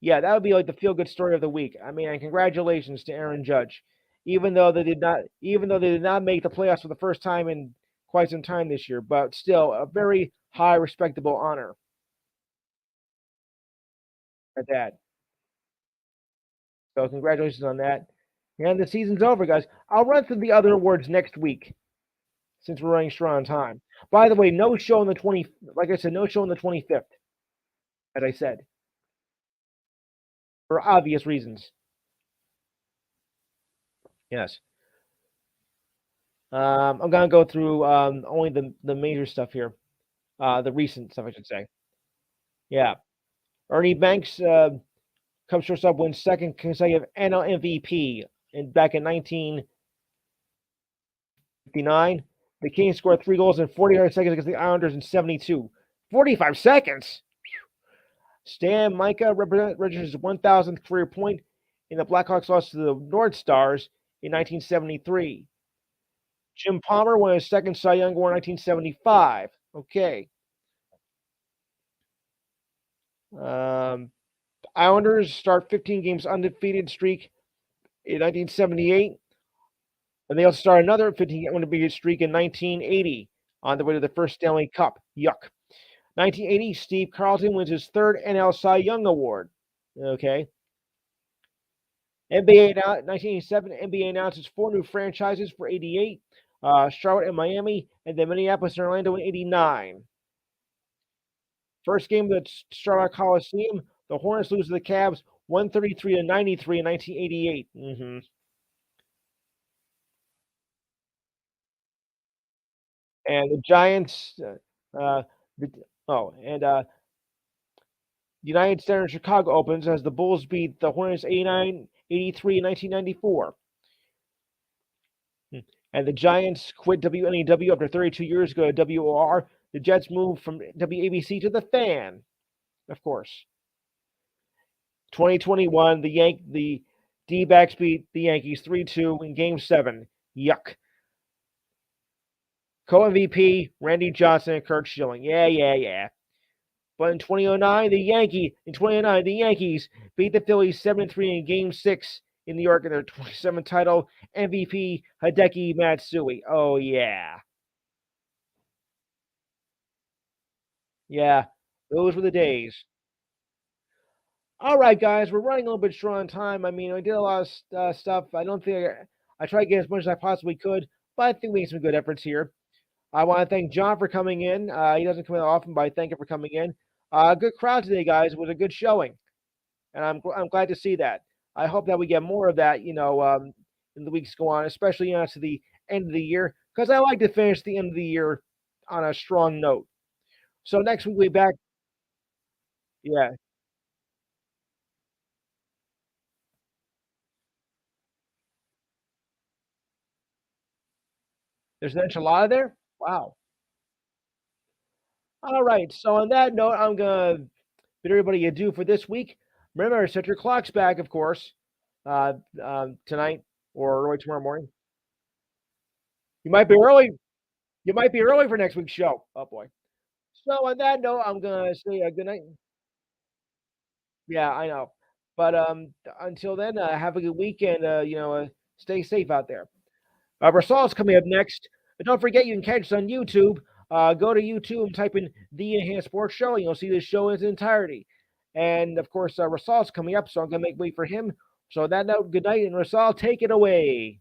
that would be like the feel good story of the week. I mean, and congratulations to Aaron Judge, even though they did not make the playoffs for the first time in quite some time this year, but still a very high respectable honor at that. So congratulations on that. And the season's over, guys. I'll run through the other awards next week since we're running short on time. By the way, no show on the 20. Like I said, no show on the 25th. As I said, for obvious reasons. Yes. I'm gonna go through only the major stuff here, the recent stuff, I should say. Yeah, Ernie Banks comes shortstop, wins second consecutive NL MVP, back in 1959. The Kings scored 3 goals in 45 seconds against the Islanders in 72. 45 seconds. Stan Micah registers his 1,000th career point in the Blackhawks loss to the North Stars in 1973. Jim Palmer won his second Cy Young Award in 1975. Okay. Islanders start 15 games undefeated streak in 1978. And they also start another 15-game undefeated streak in 1980 on the way to the first Stanley Cup. Yuck. 1980, Steve Carlton wins his third NL Cy Young Award. Okay. 1987, NBA announces 4 new franchises for 88. Charlotte and Miami, and then Minneapolis and Orlando in 89. First game of the Charlotte Coliseum, the Hornets lose to the Cavs 133-93 in 1988. Mm-hmm. And the Giants, United Center in Chicago opens as the Bulls beat the Hornets 89-83 in 1994. And the Giants quit WNEW after 32 years, go to WOR. The Jets move from WABC to the Fan, of course. 2021, the D-backs beat the Yankees 3-2 in Game 7. Yuck. Co-MVP, Randy Johnson and Curt Schilling. Yeah. But in 2009, the Yankees beat the Phillies 7-3 in Game 6 in New York in their 27th title. MVP, Hideki Matsui. Oh, yeah. Yeah, those were the days. All right, guys, we're running a little bit short on time. I mean, I did a lot of stuff. I don't think I tried to get as much as I possibly could, but I think we made some good efforts here. I want to thank John for coming in. He doesn't come in often, but I thank him for coming in. Good crowd today, guys. It was a good showing, and I'm glad to see that. I hope that we get more of that, in the weeks go on, especially to the end of the year, because I like to finish the end of the year on a strong note. So next week we'll be back. Yeah, there's an enchilada there. Wow. All right. So on that note, I'm gonna bid everybody adieu for this week. Remember, set your clocks back, of course, tonight or early tomorrow morning. You might be early. You might be early for next week's show. Oh boy. So on that note, I'm gonna say good night. Yeah, I know. But until then, have a good weekend. Stay safe out there. Rasal's coming up next. But don't forget, you can catch us on YouTube. Go to YouTube and type in The Enhanced Sports Show, and you'll see the show in its entirety. And of course, Rasal's coming up, so I'm going to make way for him. So on that note, good night, and Rasal, take it away.